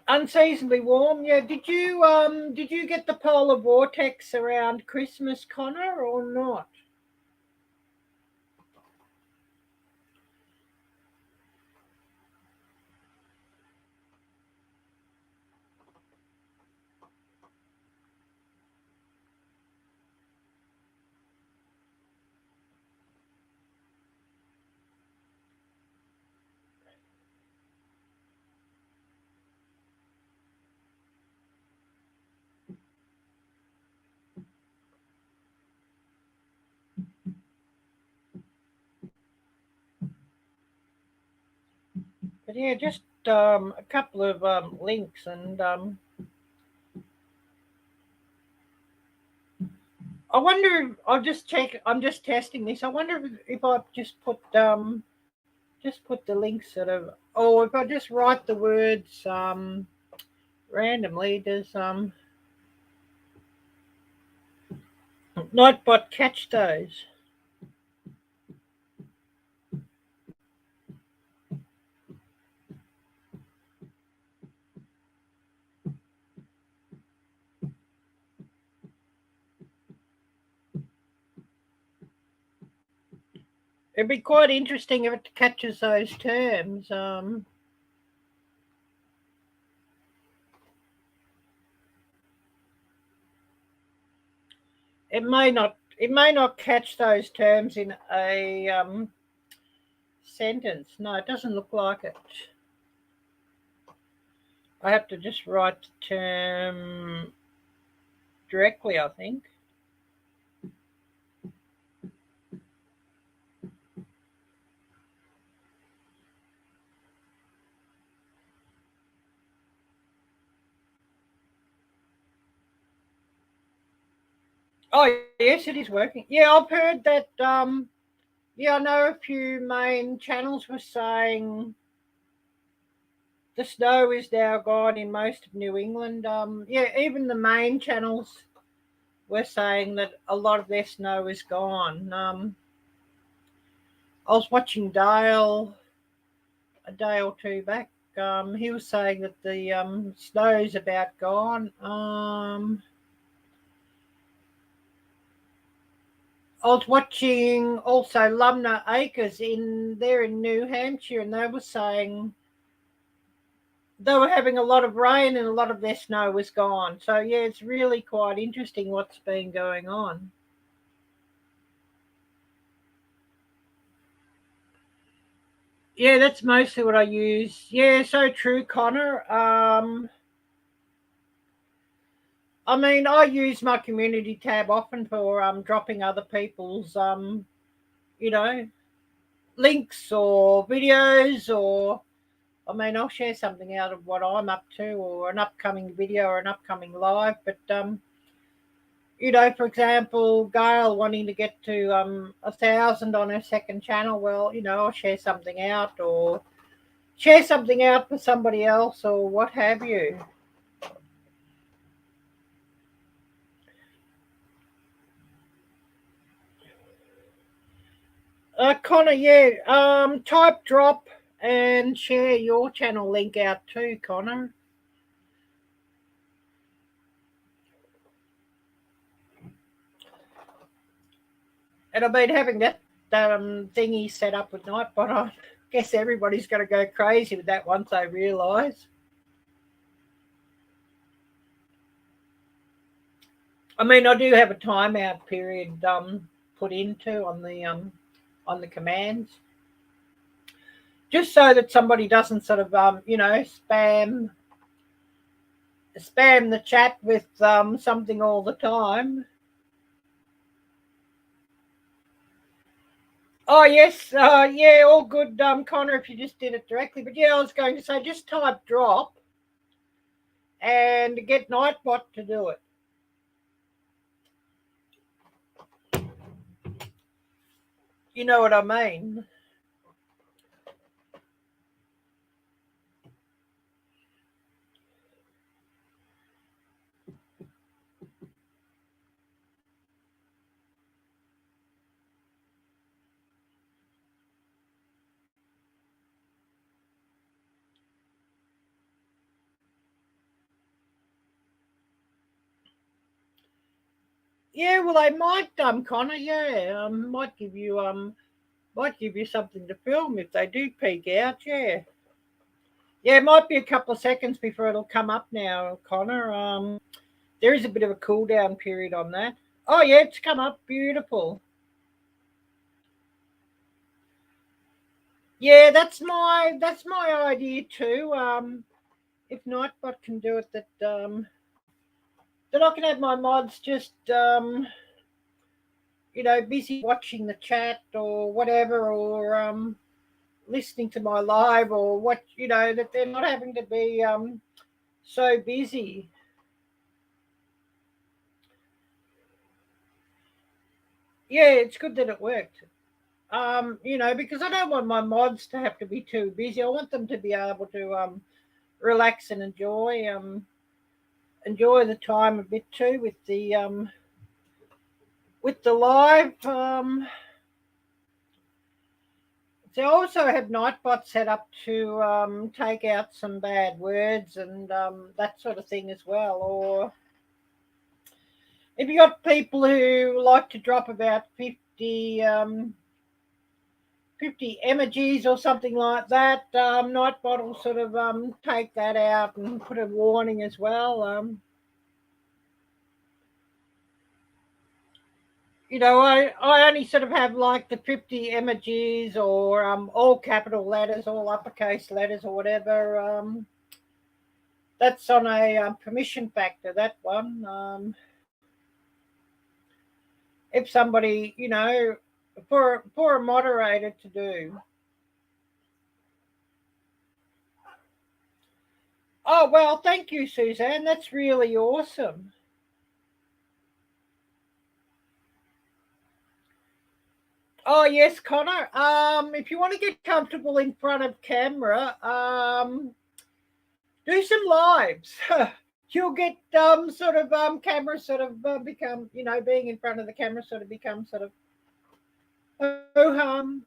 Unseasonably warm. Yeah. Did you get the polar vortex around Christmas, Connor, or not? But yeah, just a couple of links, and I wonder. I'll just check. I'm just testing this. I wonder if I just put the links sort of, or if I just write the words randomly. Does Nightbot catch those? It'd be quite interesting if it catches those terms. It may not catch those terms in a sentence. No, it doesn't look like it. I have to just write the term directly, I think. Oh, yes, it is working. Yeah, I've heard that. Yeah, I know a few main channels were saying the snow is now gone in most of New England. Yeah, even the main channels were saying that a lot of their snow is gone. I was watching Dale a day or two back. He was saying that the snow's about gone. I was watching also Lumnah Acres there in New Hampshire, and they were saying they were having a lot of rain and a lot of their snow was gone. So yeah, it's really quite interesting what's been going on. Yeah, that's mostly what I use. Yeah, so true, Connor. I mean, I use my community tab often for dropping other people's you know, links or videos, or I mean, I'll share something out of what I'm up to, or an upcoming video or an upcoming live. But for example, Gail wanting to get to 1,000 on her second channel. Well, I'll share something out, or share something out for somebody else, or what have you. Connor, yeah, type drop and share your channel link out too, Connor. And I've been having that thingy set up with Nightbot. I guess everybody's going to go crazy with that once they realise. I mean, I do have a timeout period put into on the commands, just so that somebody doesn't sort of spam the chat with something all the time. Oh yes, yeah, all good, Connor. If you just did it directly, but yeah, I was going to say just type drop and get Nightbot to do it. You know what I mean? Yeah, well, they might, Connor. Yeah, might give you something to film if they do peek out. Yeah, yeah, it might be a couple of seconds before it'll come up now, Connor. There is a bit of a cool down period on that. Oh yeah, it's come up. Beautiful. Yeah, that's my idea too. If Nightbot can do it, that I can have my mods just busy watching the chat or whatever, or listening to my live, or what, that they're not having to be so busy. Yeah, it's good that it worked. Because I don't want my mods to have to be too busy. I want them to be able to relax and enjoy the time a bit too with the live. They also have Nightbot set up to take out some bad words and that sort of thing as well. Or if you got people who like to drop about 50 50 emojis or something like that. Nightbot will sort of take that out and put a warning as well. I only sort of have like the 50 emojis or all capital letters, all uppercase letters or whatever. That's on a permission factor, that one. If somebody, for a moderator to do. Oh, well, thank you, Suzanne. That's really awesome. Oh, yes, Connor. If you want to get comfortable in front of camera, do some lives. You'll get sort of camera sort of become, being in front of the camera sort of becomes sort of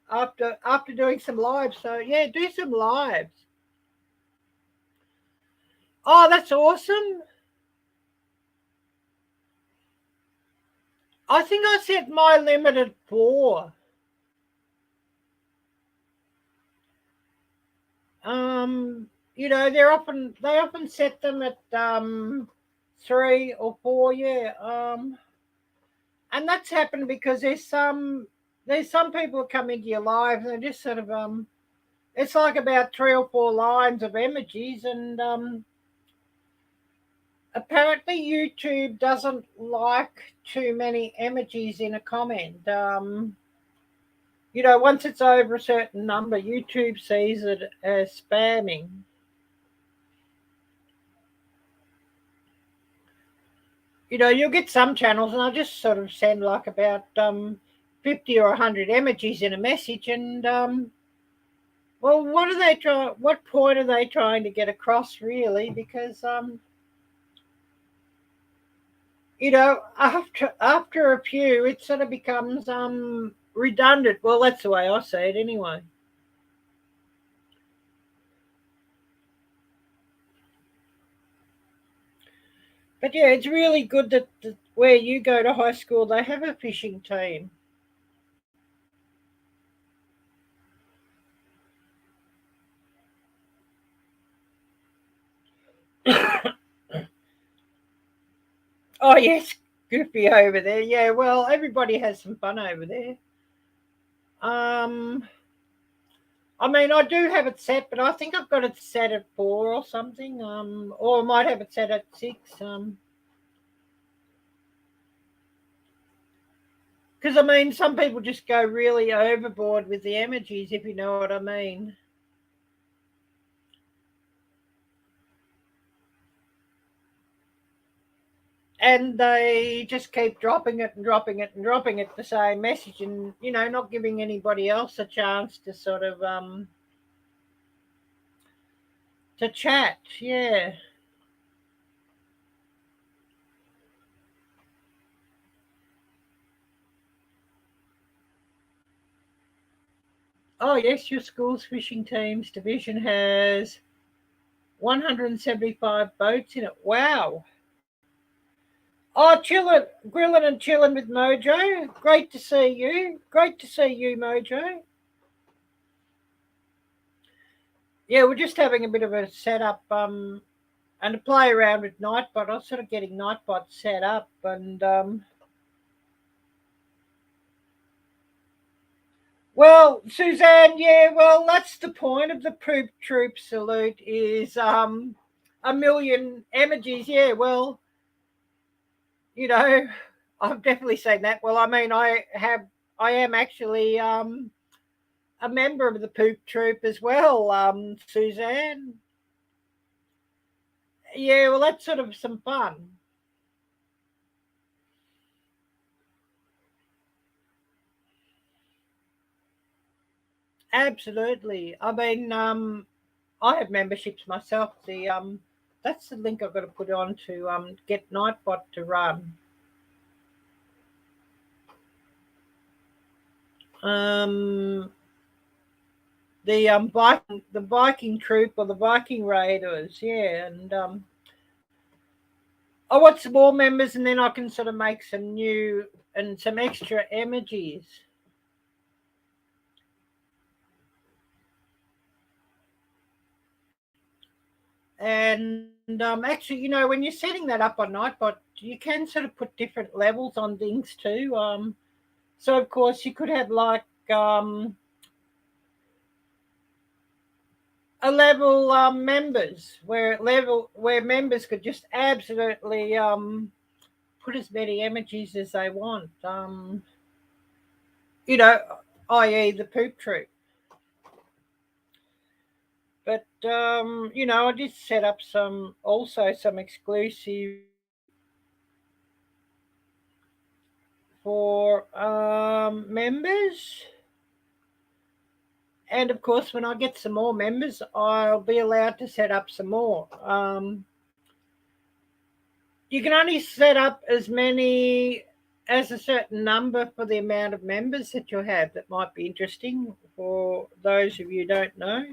after doing some lives. So yeah, do some lives. Oh, that's awesome. I think I set my limit at 4. They often set them at 3 or 4, yeah. And that's happened because there's some people that come into your life and they just sort of it's like about 3 or 4 lines of emojis, and apparently YouTube doesn't like too many emojis in a comment. Once it's over a certain number, YouTube sees it as spamming. You'll get some channels, and I'll just sort of send like about 50 or 100 emojis in a message, and well, what point are they trying to get across, really? Because after a few, it sort of becomes redundant. Well, that's the way I see it, anyway. But yeah, it's really good that where you go to high school, they have a fishing team. Oh yes, Goofy over there. Yeah, well, everybody has some fun over there. Um, I mean, I do have it set, but I think I've got it set at 4 or something. Or I might have it set at 6. Because I mean, some people just go really overboard with the emojis, if you know what I mean. And they just keep dropping it and dropping it and dropping it, the same message, and not giving anybody else a chance to sort of to chat. Yeah. Oh yes, your school's fishing team's division has 175 boats in it. Wow. Oh, chilling, grilling and chilling with Mojo. Great to see you. Great to see you, Mojo. Yeah, we're just having a bit of a setup and to play around with Nightbot. I was sort of getting Nightbot set up, and well, Suzanne, yeah, well, that's the point of the Poop Troop salute is a million emojis. Yeah, well, I've definitely seen that. Well, I mean, I am actually a member of the Poop Troop as well, Suzanne. Yeah, well, that's sort of some fun. Absolutely. I mean, I have memberships myself. That's the link I've got to put on to get Nightbot to run. Um, the Viking troop or the Viking Raiders, yeah, and I want some more members, and then I can sort of make some new and some extra emojis. And actually, you know, when you're setting that up on Nightbot, you can sort of put different levels on things too. So of course you could have like a level members where members could just absolutely put as many emojis as they want. You know, i.e. the poop troop. But you know, I did set up some exclusive for members. And of course, when I get some more members, I'll be allowed to set up some more. You can only set up as many as a certain number for the amount of members that you have. That might be interesting for those of you who don't know.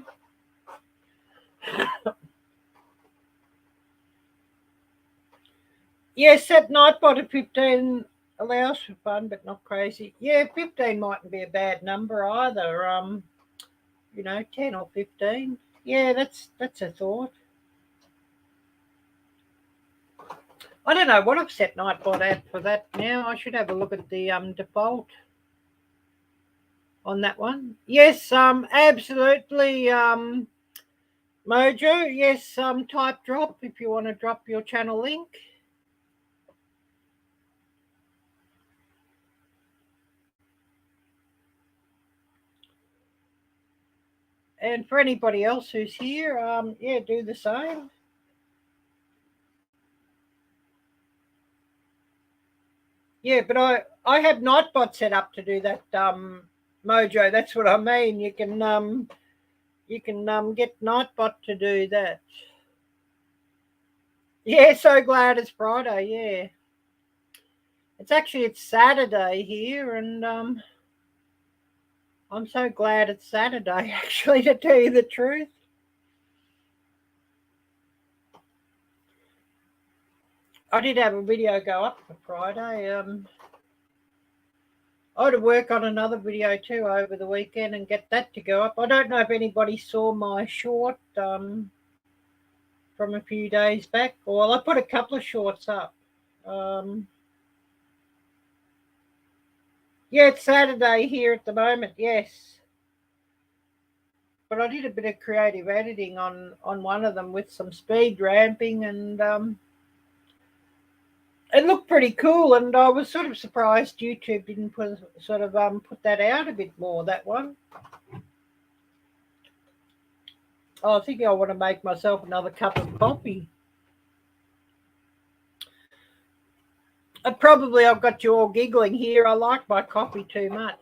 Yes, that Nightbot at 15 allows for fun, but not crazy. Yeah, 15 mightn't be a bad number either. You know, 10 or 15. Yeah, that's a thought. I don't know what I've set Nightbot at for that now. I should have a look at the default on that one. Yes, absolutely. Mojo, yes, type drop if you want to drop your channel link. And for anybody else who's here, yeah, do the same. Yeah, but I have Nightbot set up to do that, Mojo. That's what I mean. You can get Nightbot to do that. Yeah, so glad it's Friday. Yeah, it's Saturday here, and I'm so glad it's Saturday. Actually, to tell you the truth. I did have a video go up for Friday. I had to work on another video too over the weekend and get that to go up. I don't know if anybody saw my short from a few days back. Well, I put a couple of shorts up. Yeah, it's Saturday here at the moment, yes. But I did a bit of creative editing on one of them with some speed ramping, and it looked pretty cool. And I was sort of surprised YouTube didn't put that out a bit more, that one. Oh, I think I want to make myself another cup of coffee. Probably I've got you all giggling here. I like my coffee too much.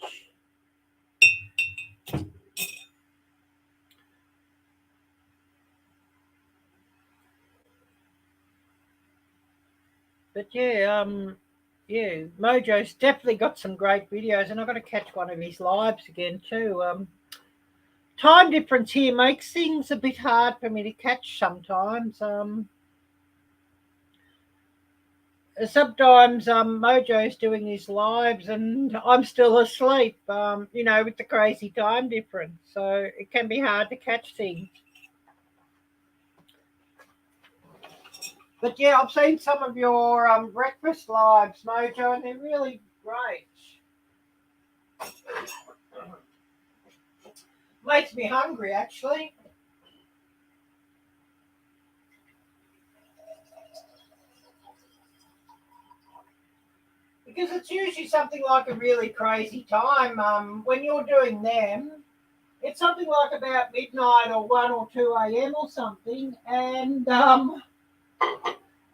But yeah, Mojo's definitely got some great videos, and I've got to catch one of his lives again too. Time difference here makes things a bit hard for me to catch sometimes. Sometimes Mojo's doing his lives and I'm still asleep, you know, with the crazy time difference. So it can be hard to catch things. But yeah, I've seen some of your breakfast lives, Mojo, and they're really great. Makes me hungry, actually. Because it's usually something like a really crazy time. When you're doing them, it's something like about midnight or 1 or 2 a.m. or something. And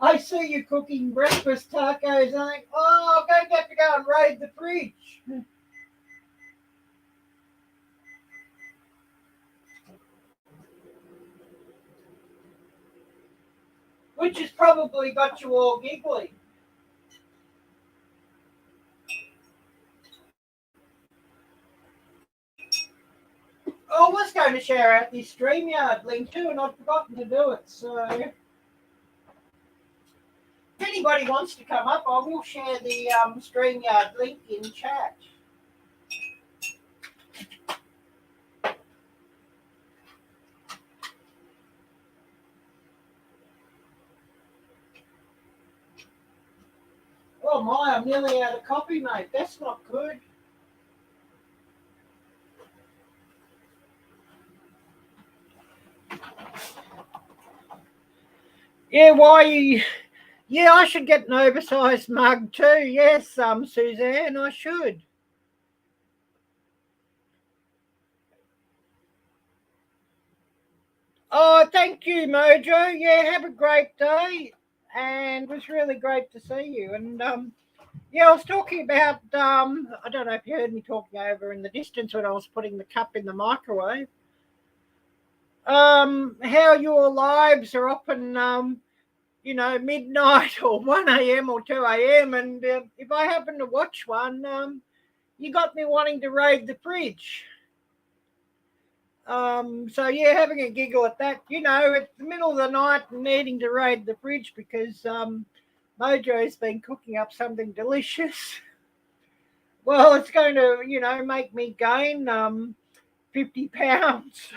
I see you cooking breakfast tacos and I think, oh, I'm going to have to go and raid the fridge. Which has probably got you all giggly. I was going to share out this StreamYard link too, and I've forgotten to do it. So if anybody wants to come up, I will share the StreamYard link in chat. Oh my, I'm nearly out of copy, mate. That's not good. Yeah, why? Yeah, I should get an oversized mug too. Yes, Suzanne, I should. Oh, thank you, Mojo. Yeah, have a great day. And it was really great to see you. And yeah, I was talking about I don't know if you heard me talking over in the distance when I was putting the cup in the microwave. How your lives are often midnight or 1 a.m. or 2 a.m. And if I happen to watch one, you got me wanting to raid the fridge. So yeah, having a giggle at that. It's the middle of the night and needing to raid the fridge because Mojo's been cooking up something delicious. Well, it's going to, make me gain 50 pounds,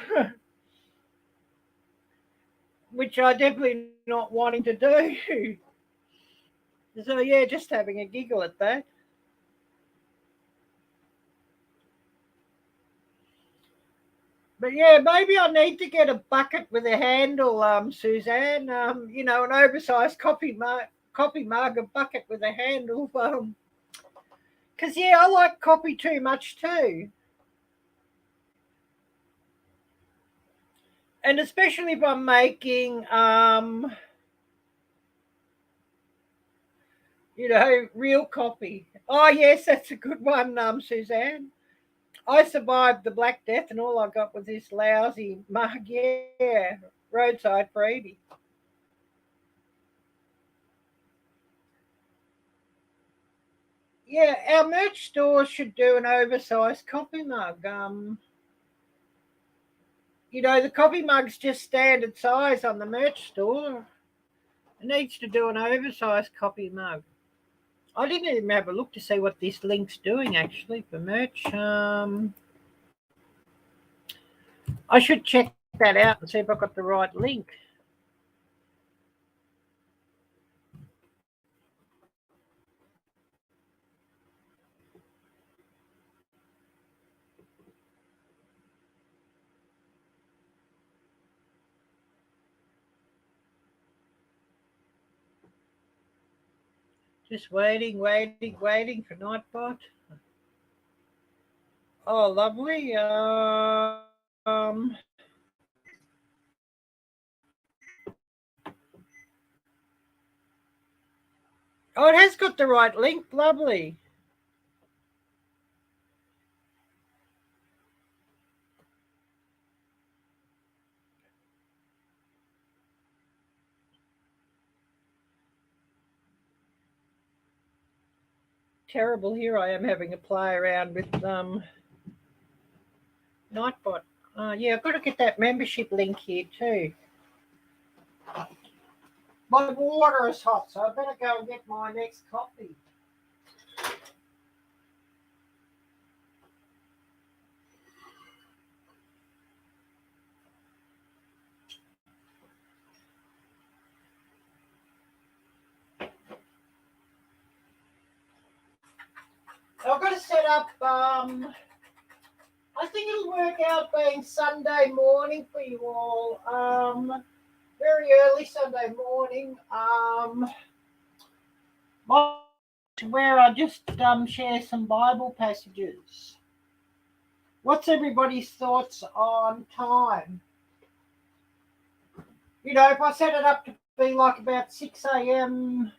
which I definitely not wanting to do. So yeah, just having a giggle at that. But yeah, maybe I need to get a bucket with a handle, Suzanne. An oversized coffee mug, a bucket with a handle. Because yeah, I like coffee too much too, and especially if I'm making real coffee. Oh yes, that's a good one, Suzanne. I survived the Black Death, and all I got was this lousy mug. Yeah, roadside freebie. Yeah, our merch store should do an oversized coffee mug. The coffee mug's just standard size on the merch store. It needs to do an oversized coffee mug. I didn't even have a look to see what this link's doing actually for merch. I should check that out and see if I've got the right link. Just waiting for Nightbot. Oh, lovely. Oh, it has got the right link. Lovely. Terrible. Here I am having a play around with Nightbot. Yeah, I've got to get that membership link here too. My water is hot, so I better go and get my next coffee. I've got to set up. I think it'll work out being Sunday morning for you all. Very early Sunday morning. Where I just share some Bible passages. What's everybody's thoughts on time? If I set it up to be like about 6 a.m.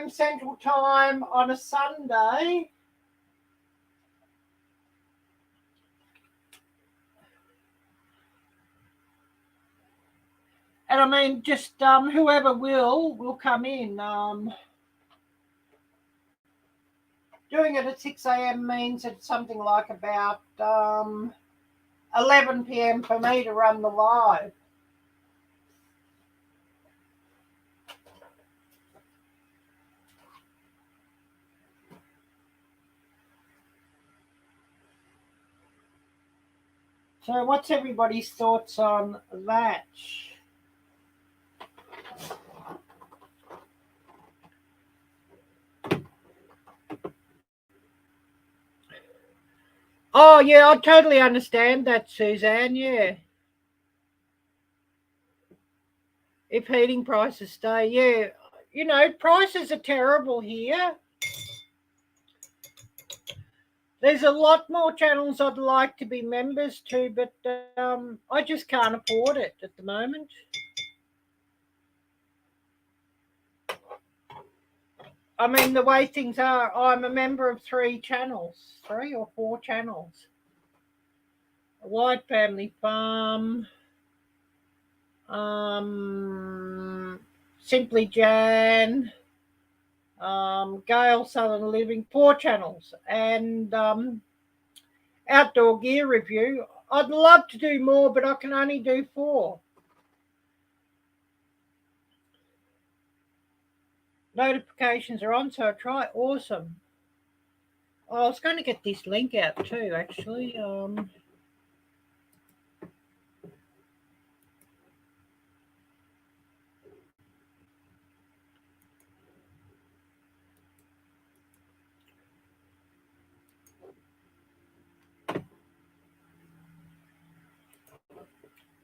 Central Time on a Sunday. And I mean, just whoever will come in. Doing it at 6 a.m. means it's something like about 11 p.m. for me to run the live. So what's everybody's thoughts on that? Oh, yeah, I totally understand that, Suzanne, yeah. If heating prices stay, yeah. You know, prices are terrible here. There's a lot more channels I'd like to be members to, but I just can't afford it at the moment. I mean, the way things are, I'm a member of 3 or 4 channels. A White Family Farm, Simply Jan, Gale Southern Living, 4 channels, and Outdoor Gear Review. I'd love to do more, but I can only do 4. Notifications are on, so I try. Awesome. I was going to get this link out too, actually.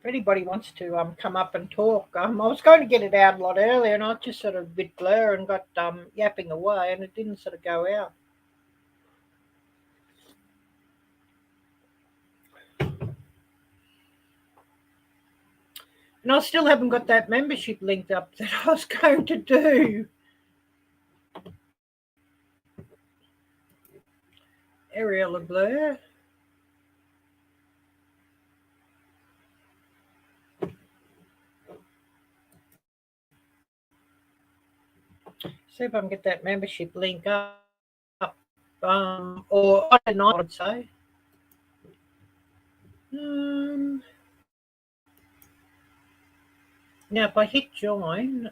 If anybody wants to come up and talk, I was going to get it out a lot earlier, and I just sort of bit blur and got yapping away, and it didn't sort of go out. And I still haven't got that membership linked up that I was going to do. Arielle blur. See if I can get that membership link up. Or I don't know, I would say. Now, if I hit join,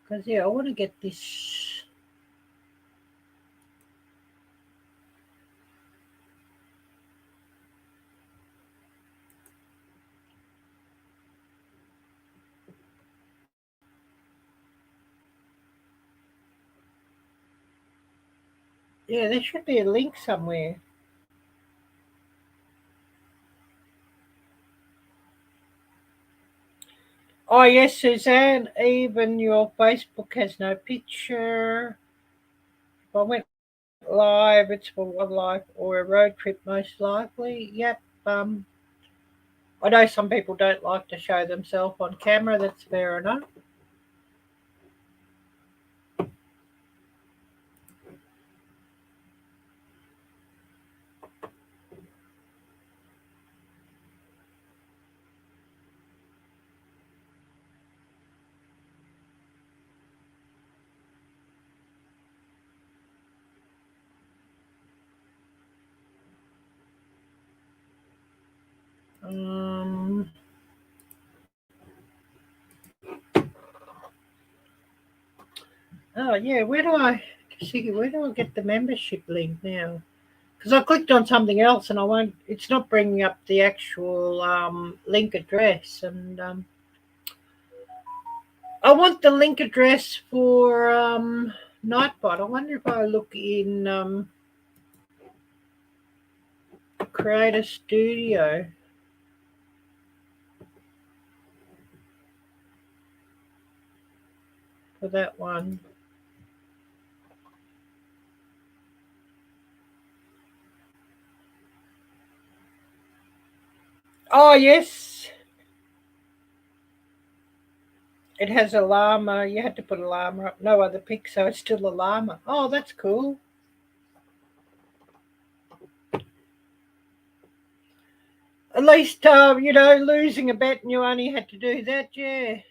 because, yeah, I want to get this. Yeah, there should be a link somewhere. Oh, yes, Suzanne, even your Facebook has no picture. If I went live, it's for wildlife or a road trip, most likely. Yep. I know some people don't like to show themselves on camera. That's fair enough. Oh yeah, where do I get the membership link now? Because I clicked on something else and I won't. It's not bringing up the actual link address, and I want the link address for Nightbot. I wonder if I look in Creator Studio for that one. Oh yes, it has a llama. You had to put a llama up. No other pic, so it's still a llama. Oh, that's cool. At least, losing a bet and you only had to do that, yeah.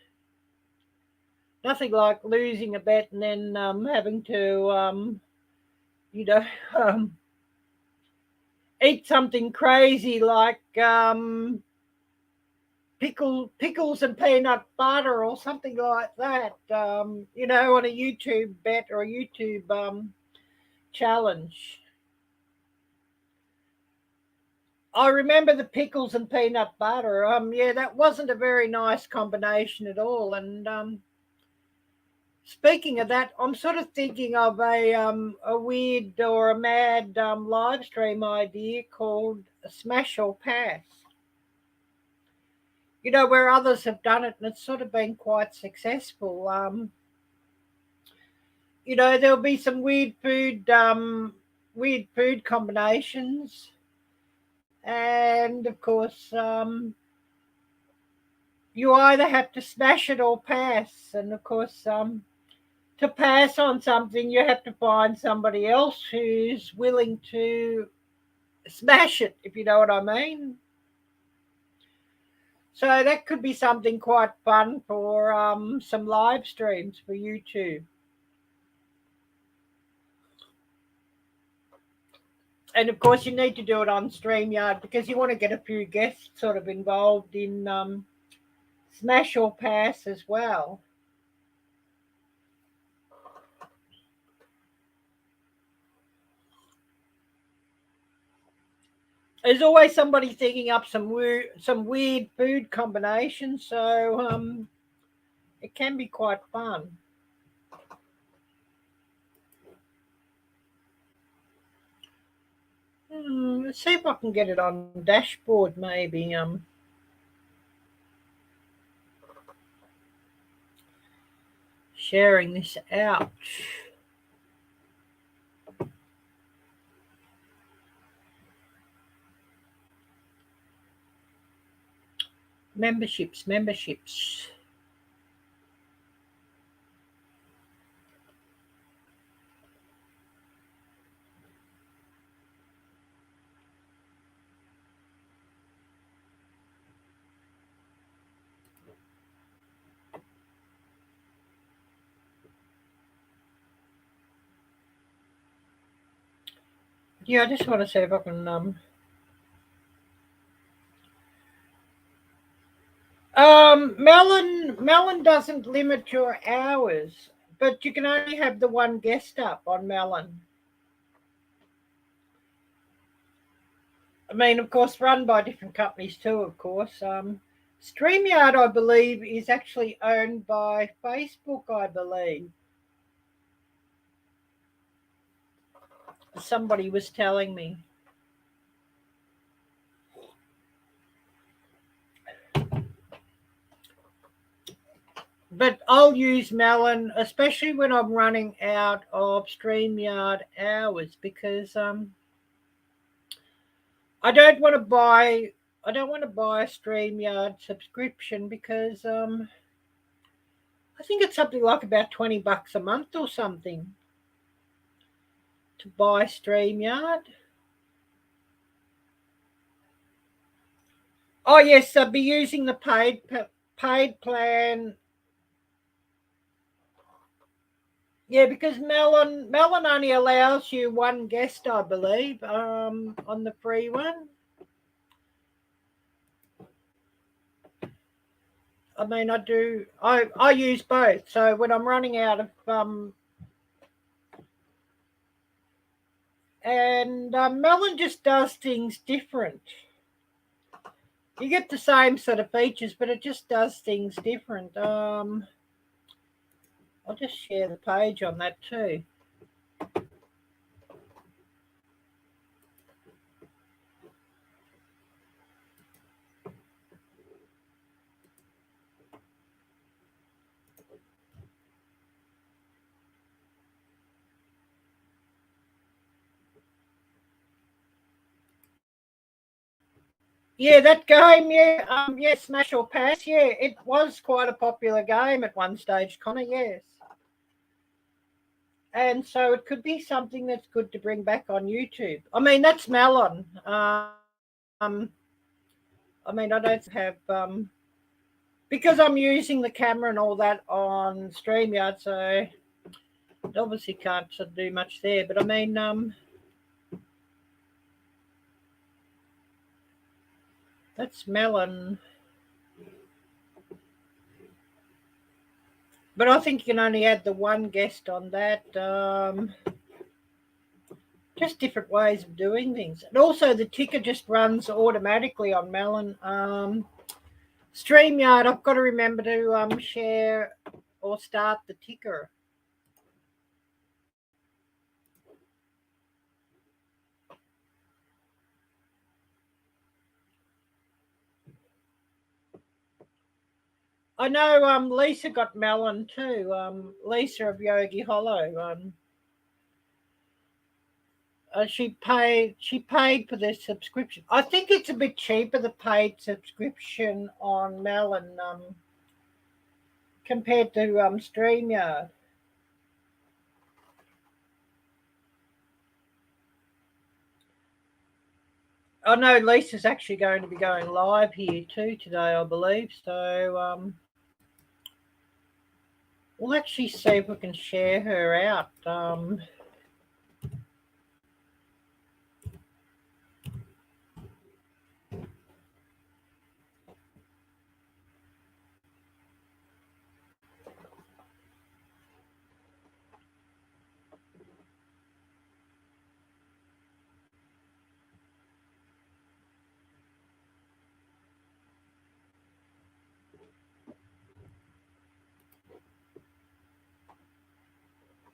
Nothing like losing a bet and then having to, you know, um, eat something crazy like pickles and peanut butter or something like that, on a YouTube bet or a YouTube challenge. I remember the pickles and peanut butter. Yeah, that wasn't a very nice combination at all. And speaking of that, I'm sort of thinking of a weird or a mad live stream idea called Smash or Pass. You know, where others have done it and it's sort of been quite successful. You know, there'll be some weird food combinations, and of course, you either have to smash it or pass. And of course, to pass on something, you have to find somebody else who's willing to smash it, if you know what I mean. So that could be something quite fun for some live streams for YouTube. And of course, you need to do it on StreamYard because you want to get a few guests sort of involved in Smash or Pass as well. There's always somebody thinking up some weird food combinations, so it can be quite fun. Let's see if I can get it on dashboard, maybe. Sharing this out. Memberships. Yeah, I just want to see if I can Melon doesn't limit your hours, but you can only have the one guest up on Melon. I mean, of course, run by different companies too, of course. StreamYard, I believe, is actually owned by Facebook, I believe. Somebody was telling me. But I'll use Melon, especially when I'm running out of StreamYard hours, because I don't want to buy a StreamYard subscription because I think it's something like about $20 a month or something to buy StreamYard. Oh yes, I'll be using the paid plan. Yeah, because Melon only allows you one guest, I believe, on the free one. I mean, I use both. So when I'm running out of and Melon just does things different. You get the same sort of features, but it just does things different. I'll just share the page on that too. Yeah, that game, yeah, Smash or Pass, yeah, it was quite a popular game at one stage, Connor, yes. And so it could be something that's good to bring back on YouTube. I mean, that's Melon. I mean, I don't have because I'm using the camera and all that on StreamYard, so it obviously can't sort of do much there. But I mean, that's Melon. But I think you can only add the one guest on that. just different ways of doing things. And also the ticker just runs automatically on Melon. StreamYard, I've got to remember to share or start the ticker. I know Lisa got Melon too. Lisa of Yogi Hollow. She paid for the subscription. I think it's a bit cheaper, the paid subscription on Melon compared to StreamYard. I know Lisa's actually going to be going live here too today, I believe. So we'll actually see if we can share her out.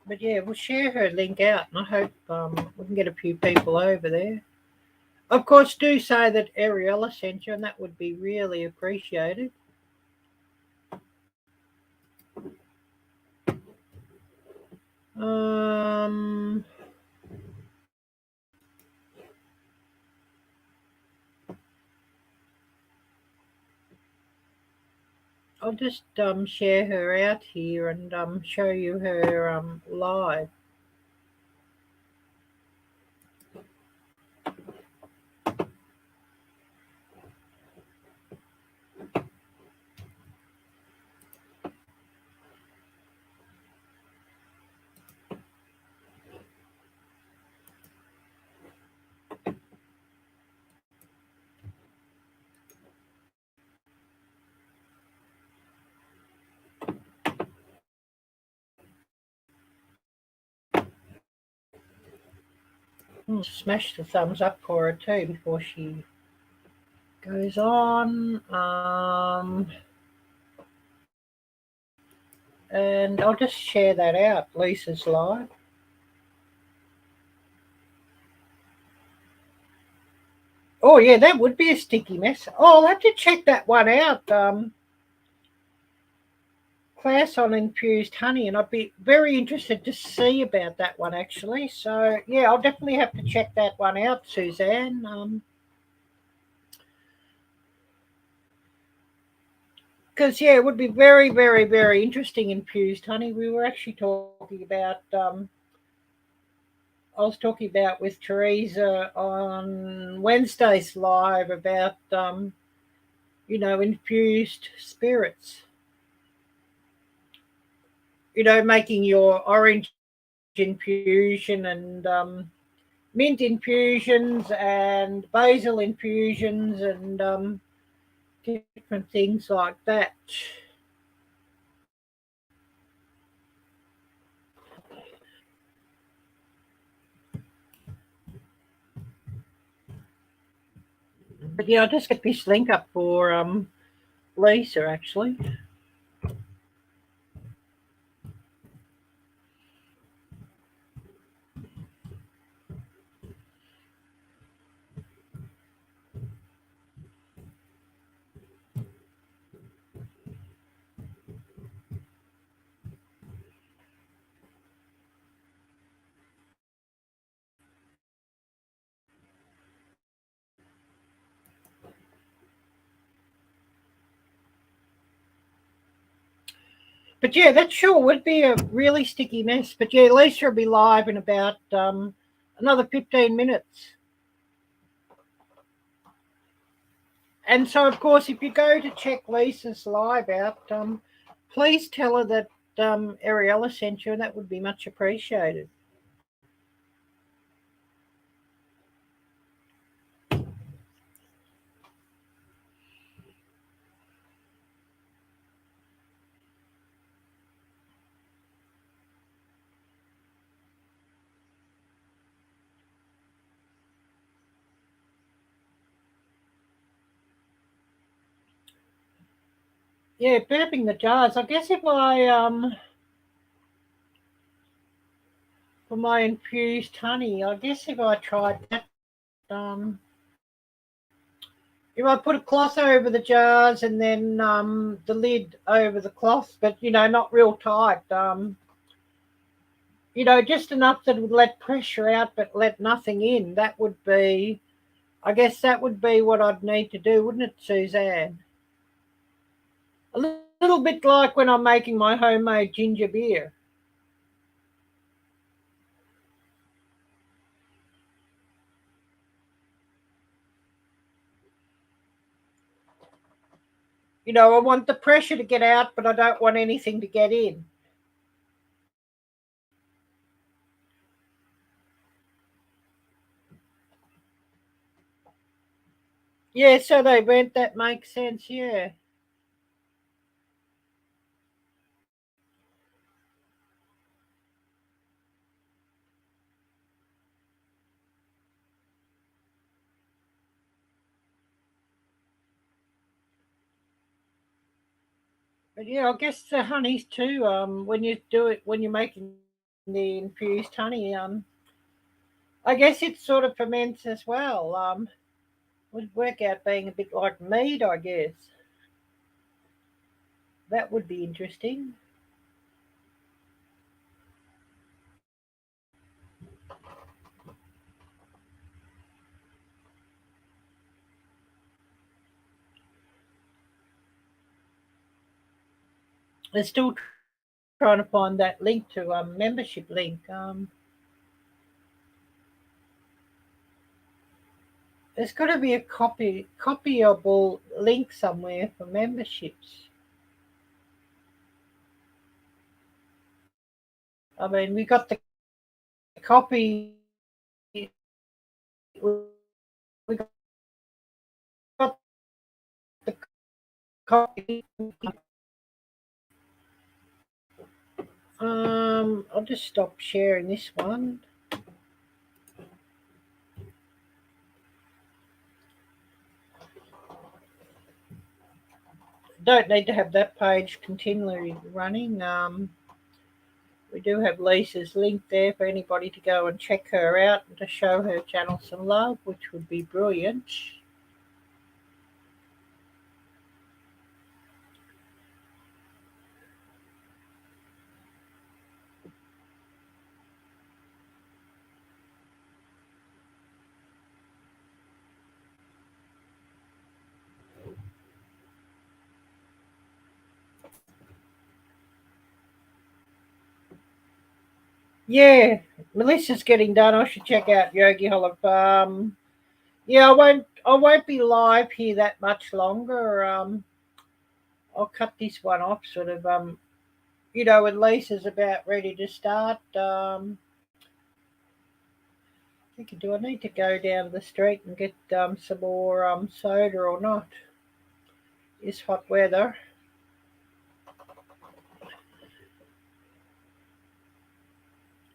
But yeah, we'll share her link out, and I hope we can get a few people over there. Of course, do say that Ariella sent you, and that would be really appreciated. I'll just share her out here and show you her live. Smash the thumbs up for her too before she goes on. And I'll just share that out. Lisa's live. Oh yeah, that would be a sticky mess. Oh, I'll have to check that one out. Class on infused honey, and I'd be very interested to see about that one actually. So yeah, I'll definitely have to check that one out, Suzanne. Because yeah, it would be very, very, very interesting infused honey. We were actually talking about. I was talking about with Teresa on Wednesday's live about infused spirits. Making your orange infusion and mint infusions and basil infusions and different things like that. But yeah, I'll just get this link up for Lisa actually. But yeah, that sure would be a really sticky mess. But yeah, Lisa will be live in about another 15 minutes. And so, of course, if you go to check Lisa's live out, please tell her that Ariella sent you, and that would be much appreciated. Yeah, burping the jars. I guess if I for my infused honey, I guess if I tried that, um, if I put a cloth over the jars and then the lid over the cloth, but not real tight, just enough that would let pressure out but let nothing in. That would be, I guess, that would be what I'd need to do, wouldn't it, Suzanne? A little bit like when I'm making my homemade ginger beer. I want the pressure to get out, but I don't want anything to get in. Yeah, so they went. That makes sense. Yeah. But yeah, I guess the honeys too. When you do it, when you're making the infused honey, I guess it sort of ferments as well. Would work out being a bit like mead, I guess. That would be interesting. They're still trying to find that link to membership link. There's got to be a copyable link somewhere for memberships. I mean, we got the copy. We got the copy. I'll just stop sharing this one. Don't need to have that page continually running. We do have Lisa's link there for anybody to go and check her out and to show her channel some love, which would be brilliant. Yeah, Melissa's getting done. I should check out Yogi Hollow. Yeah, I won't be live here that much longer. I'll cut this one off, sort of. When Lisa's about ready to start. Thinking, do I need to go down the street and get some more soda or not? It's hot weather.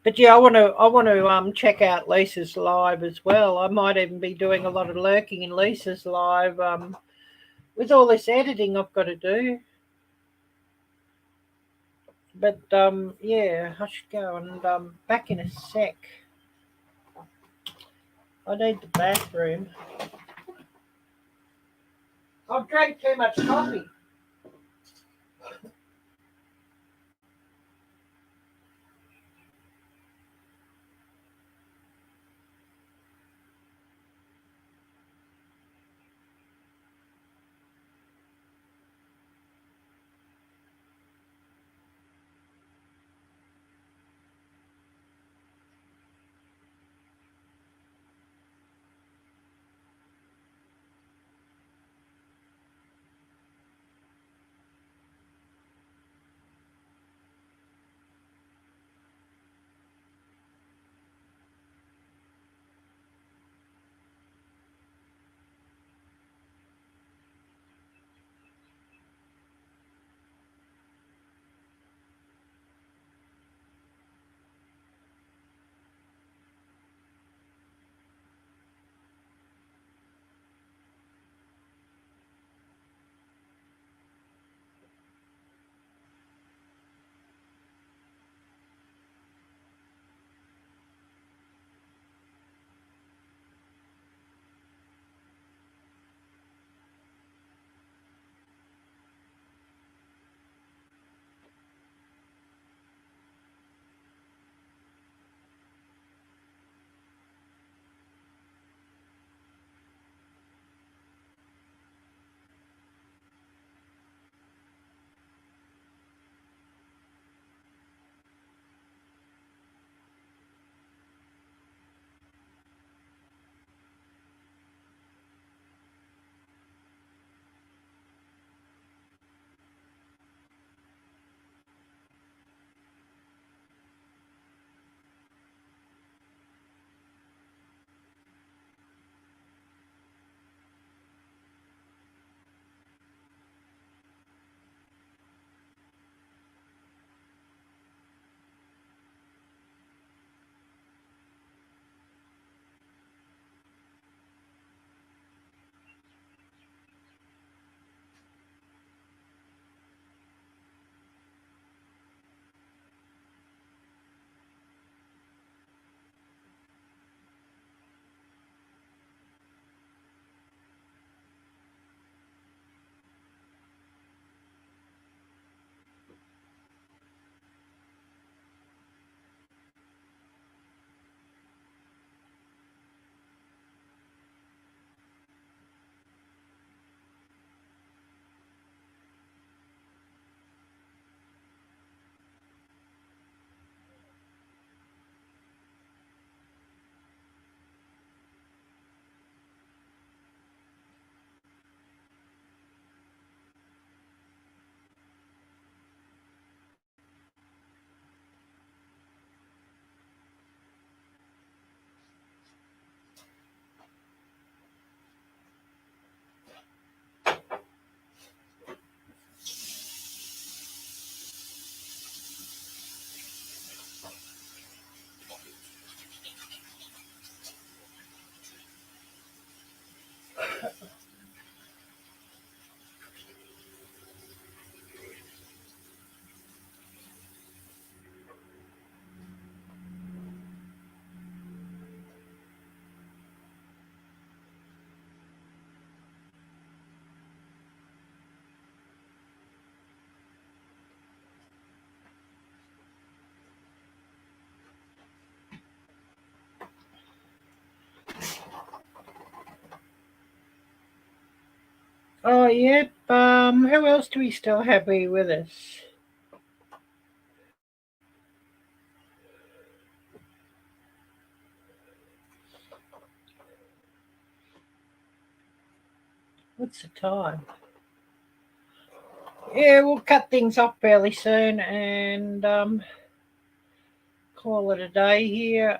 But yeah, I want to check out Lisa's live as well. I might even be doing a lot of lurking in Lisa's live with all this editing I've got to do. But yeah, I should go and back in a sec. I need the bathroom. I've drank too much coffee. Oh, yep. Who else do we still have here with us? What's the time? Yeah, we'll cut things off fairly soon and call it a day here.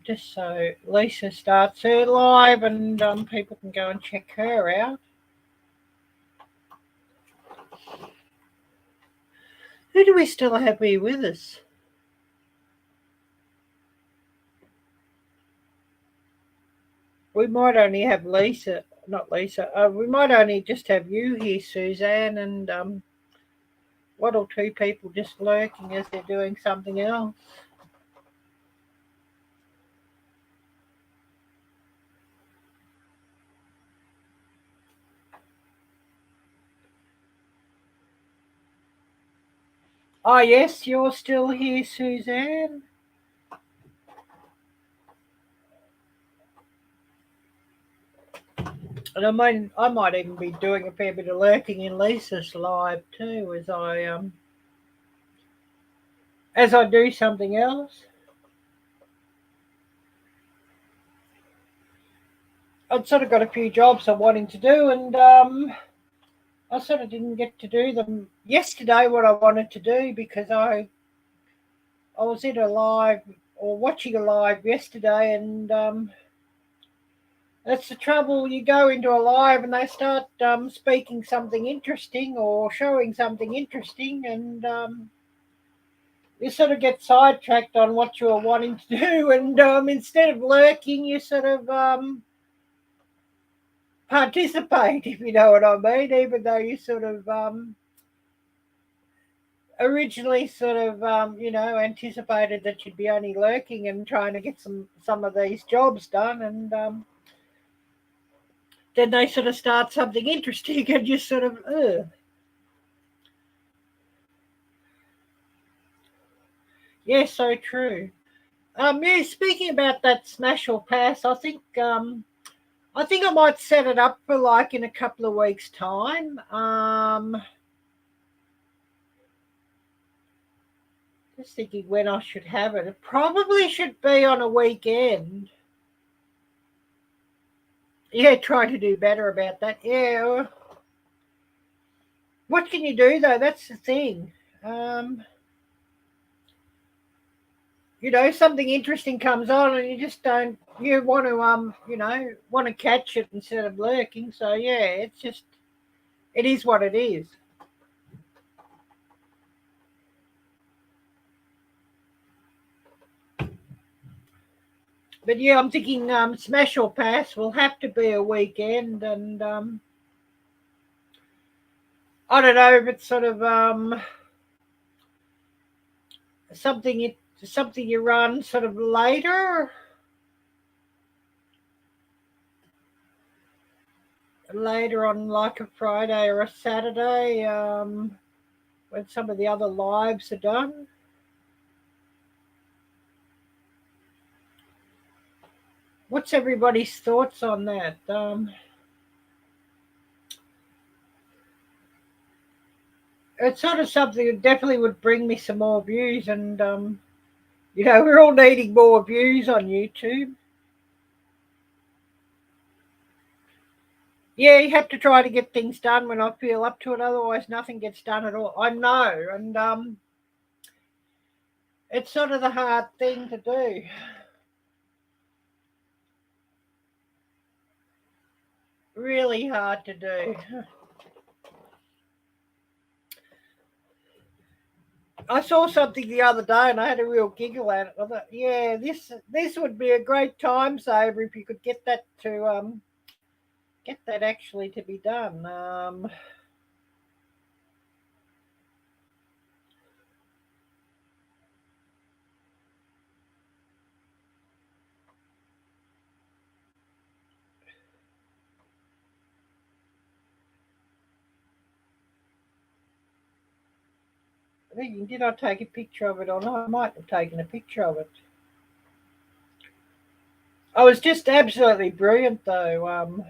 Just so Lisa starts her live and people can go and check her out. Who do we still have here with us? We might only have Lisa, not Lisa. We might only just have you here, Suzanne, and one or two people just lurking as they're doing something else. Oh, yes, you're still here, Suzanne. And I might even be doing a fair bit of lurking in Lisa's live too, as I do something else. I'd sort of got a few jobs I'm wanting to do, and I sort of didn't get to do them yesterday. What I wanted to do because I was in a live or watching a live yesterday, and that's the trouble. You go into a live and they start speaking something interesting or showing something interesting, and you sort of get sidetracked on what you are wanting to do. And instead of lurking, you sort of participate, if you know what I mean, even though you sort of originally sort of anticipated that you'd be only lurking and trying to get some of these jobs done, and then they sort of start something interesting and you sort of yeah, so true. Yeah, speaking about that smash or pass, I think I might set it up for like in a couple of weeks time. Just thinking when I should have it. It probably should be on a weekend. Yeah, try to do better about that. Yeah. What can you do though? That's the thing. Um, something interesting comes on and you just don't you want to want to catch it instead of lurking. So yeah, it is what it is. But yeah, I'm thinking smash or pass will have to be a weekend, and I don't know if it's sort of something something you run sort of later on, like a Friday or a Saturday, when some of the other lives are done. What's everybody's thoughts on that? It's sort of something that definitely would bring me some more views, and we're all needing more views on YouTube. Yeah, you have to try to get things done when I feel up to it. Otherwise, nothing gets done at all. I know, and it's sort of the hard thing to do. Really hard to do. I saw something the other day, and I had a real giggle at it. I thought, yeah, this would be a great time saver if you could get that actually to be done. Did I take a picture of it or not? I might have taken a picture of it. I was just absolutely brilliant, though.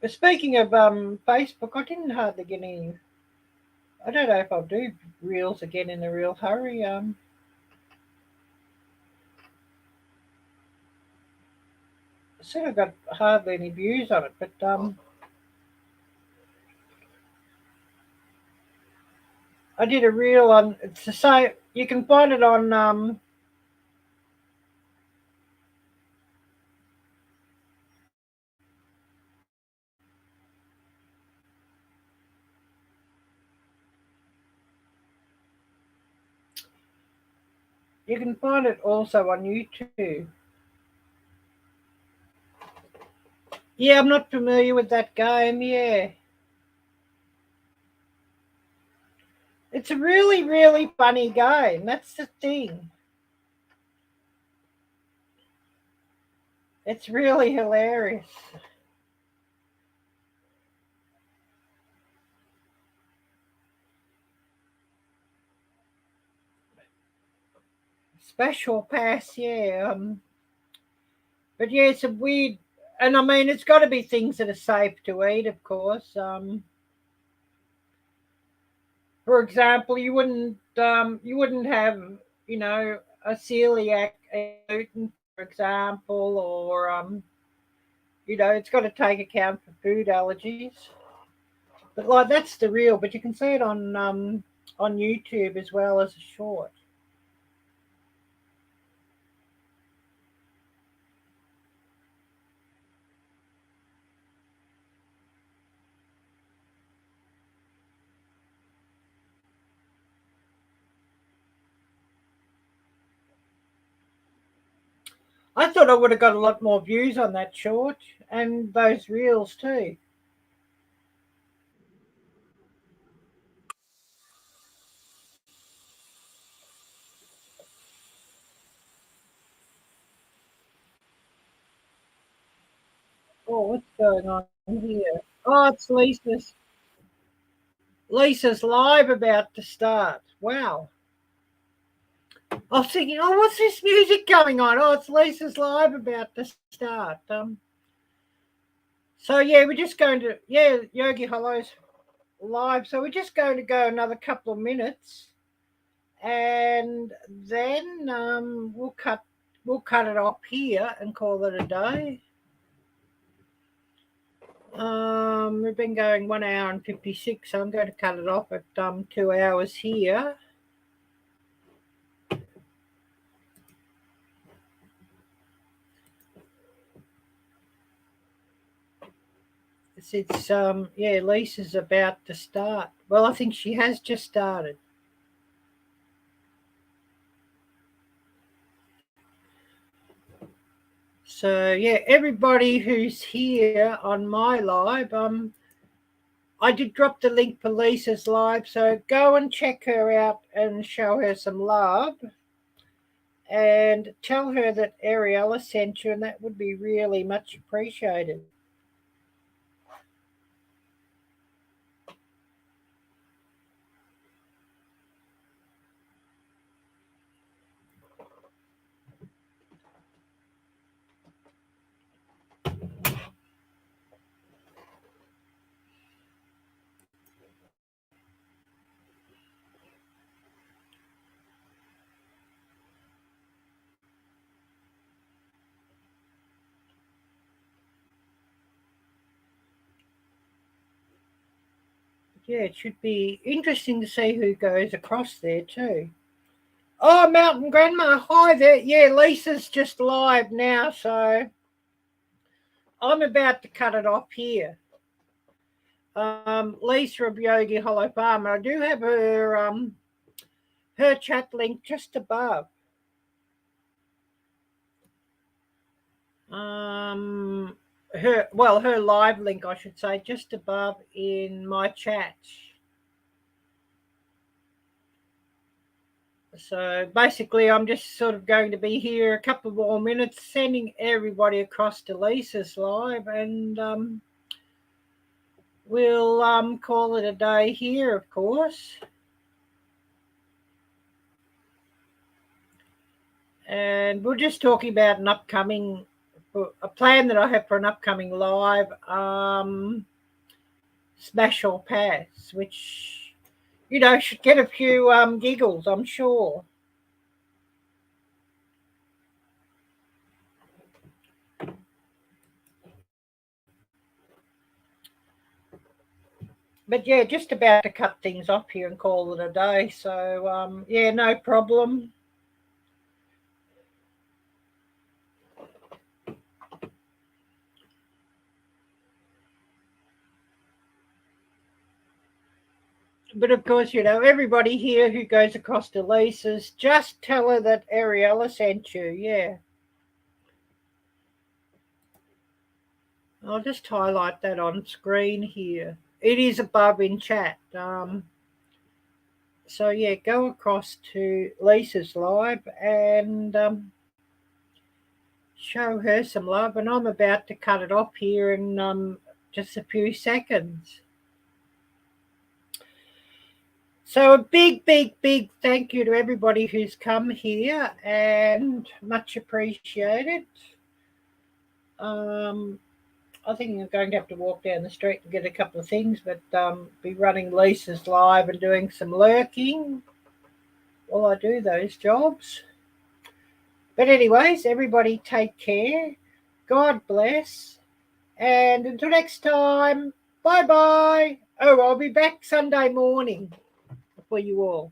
Speaking of Facebook, I didn't hardly get any. I don't know if I'll do reels again in a real hurry. I sort of got hardly any views on it, but I did a reel on. It's the same. You can find it on. You can find it also on YouTube. Yeah, I'm not familiar with that game. Yeah, it's a really, really funny game. That's the thing. It's really hilarious. Special pass, yeah. But yeah, it's a weird, and I mean, it's got to be things that are safe to eat, of course. For example, you wouldn't have, you know, a celiac gluten, for example, or you know, it's got to take account for food allergies. But like that's the real. But you can see it on YouTube as well as a short. I thought I would have got a lot more views on that short and those reels too. Oh, what's going on here? Oh, it's Lisa's live about to start. Wow. I was thinking, oh, what's this music going on? Oh, it's Lisa's live about to start. So yeah, we're just going to Yogi Hollow's live. So we're just going to go another couple of minutes, and then we'll cut it off here and call it a day. We've been going 1 hour and 56, so I'm going to cut it off at 2 hours here. It's yeah, Lisa's about to start. Well, I think she has just started. So yeah, everybody who's here on my live, I did drop the link for Lisa's live, so go and check her out and show her some love, and tell her that Ariella sent you, and that would be really much appreciated. Yeah, it should be interesting to see who goes across there too. Oh, Mountain Grandma, hi there. Yeah, Lisa's just live now, so I'm about to cut it off here. Lisa of Yogi Hollow Farm. I do have her chat link just above. Her live link, I should say, just above in my chat. So basically, I'm just sort of going to be here a couple more minutes, sending everybody across to Lisa's live, and we'll call it a day here, of course. And we're just talking about an upcoming a plan that I have for an upcoming live, smash or pass, which, you know, should get a few giggles, I'm sure. But yeah, just about to cut things off here and call it a day. So yeah, no problem. But of course, you know, everybody here who goes across to Lisa's, just tell her that Ariella sent you. Yeah. I'll just highlight that on screen here. It is above in chat. So yeah, go across to Lisa's live and show her some love. And I'm about to cut it off here in just a few seconds. So a big, big, big thank you to everybody who's come here, and much appreciated. I think I'm going to have to walk down the street and get a couple of things, but be running Lisa's live and doing some lurking while I do those jobs. But anyways, everybody take care. God bless. And until next time, bye-bye. Oh, I'll be back Sunday morning for you all.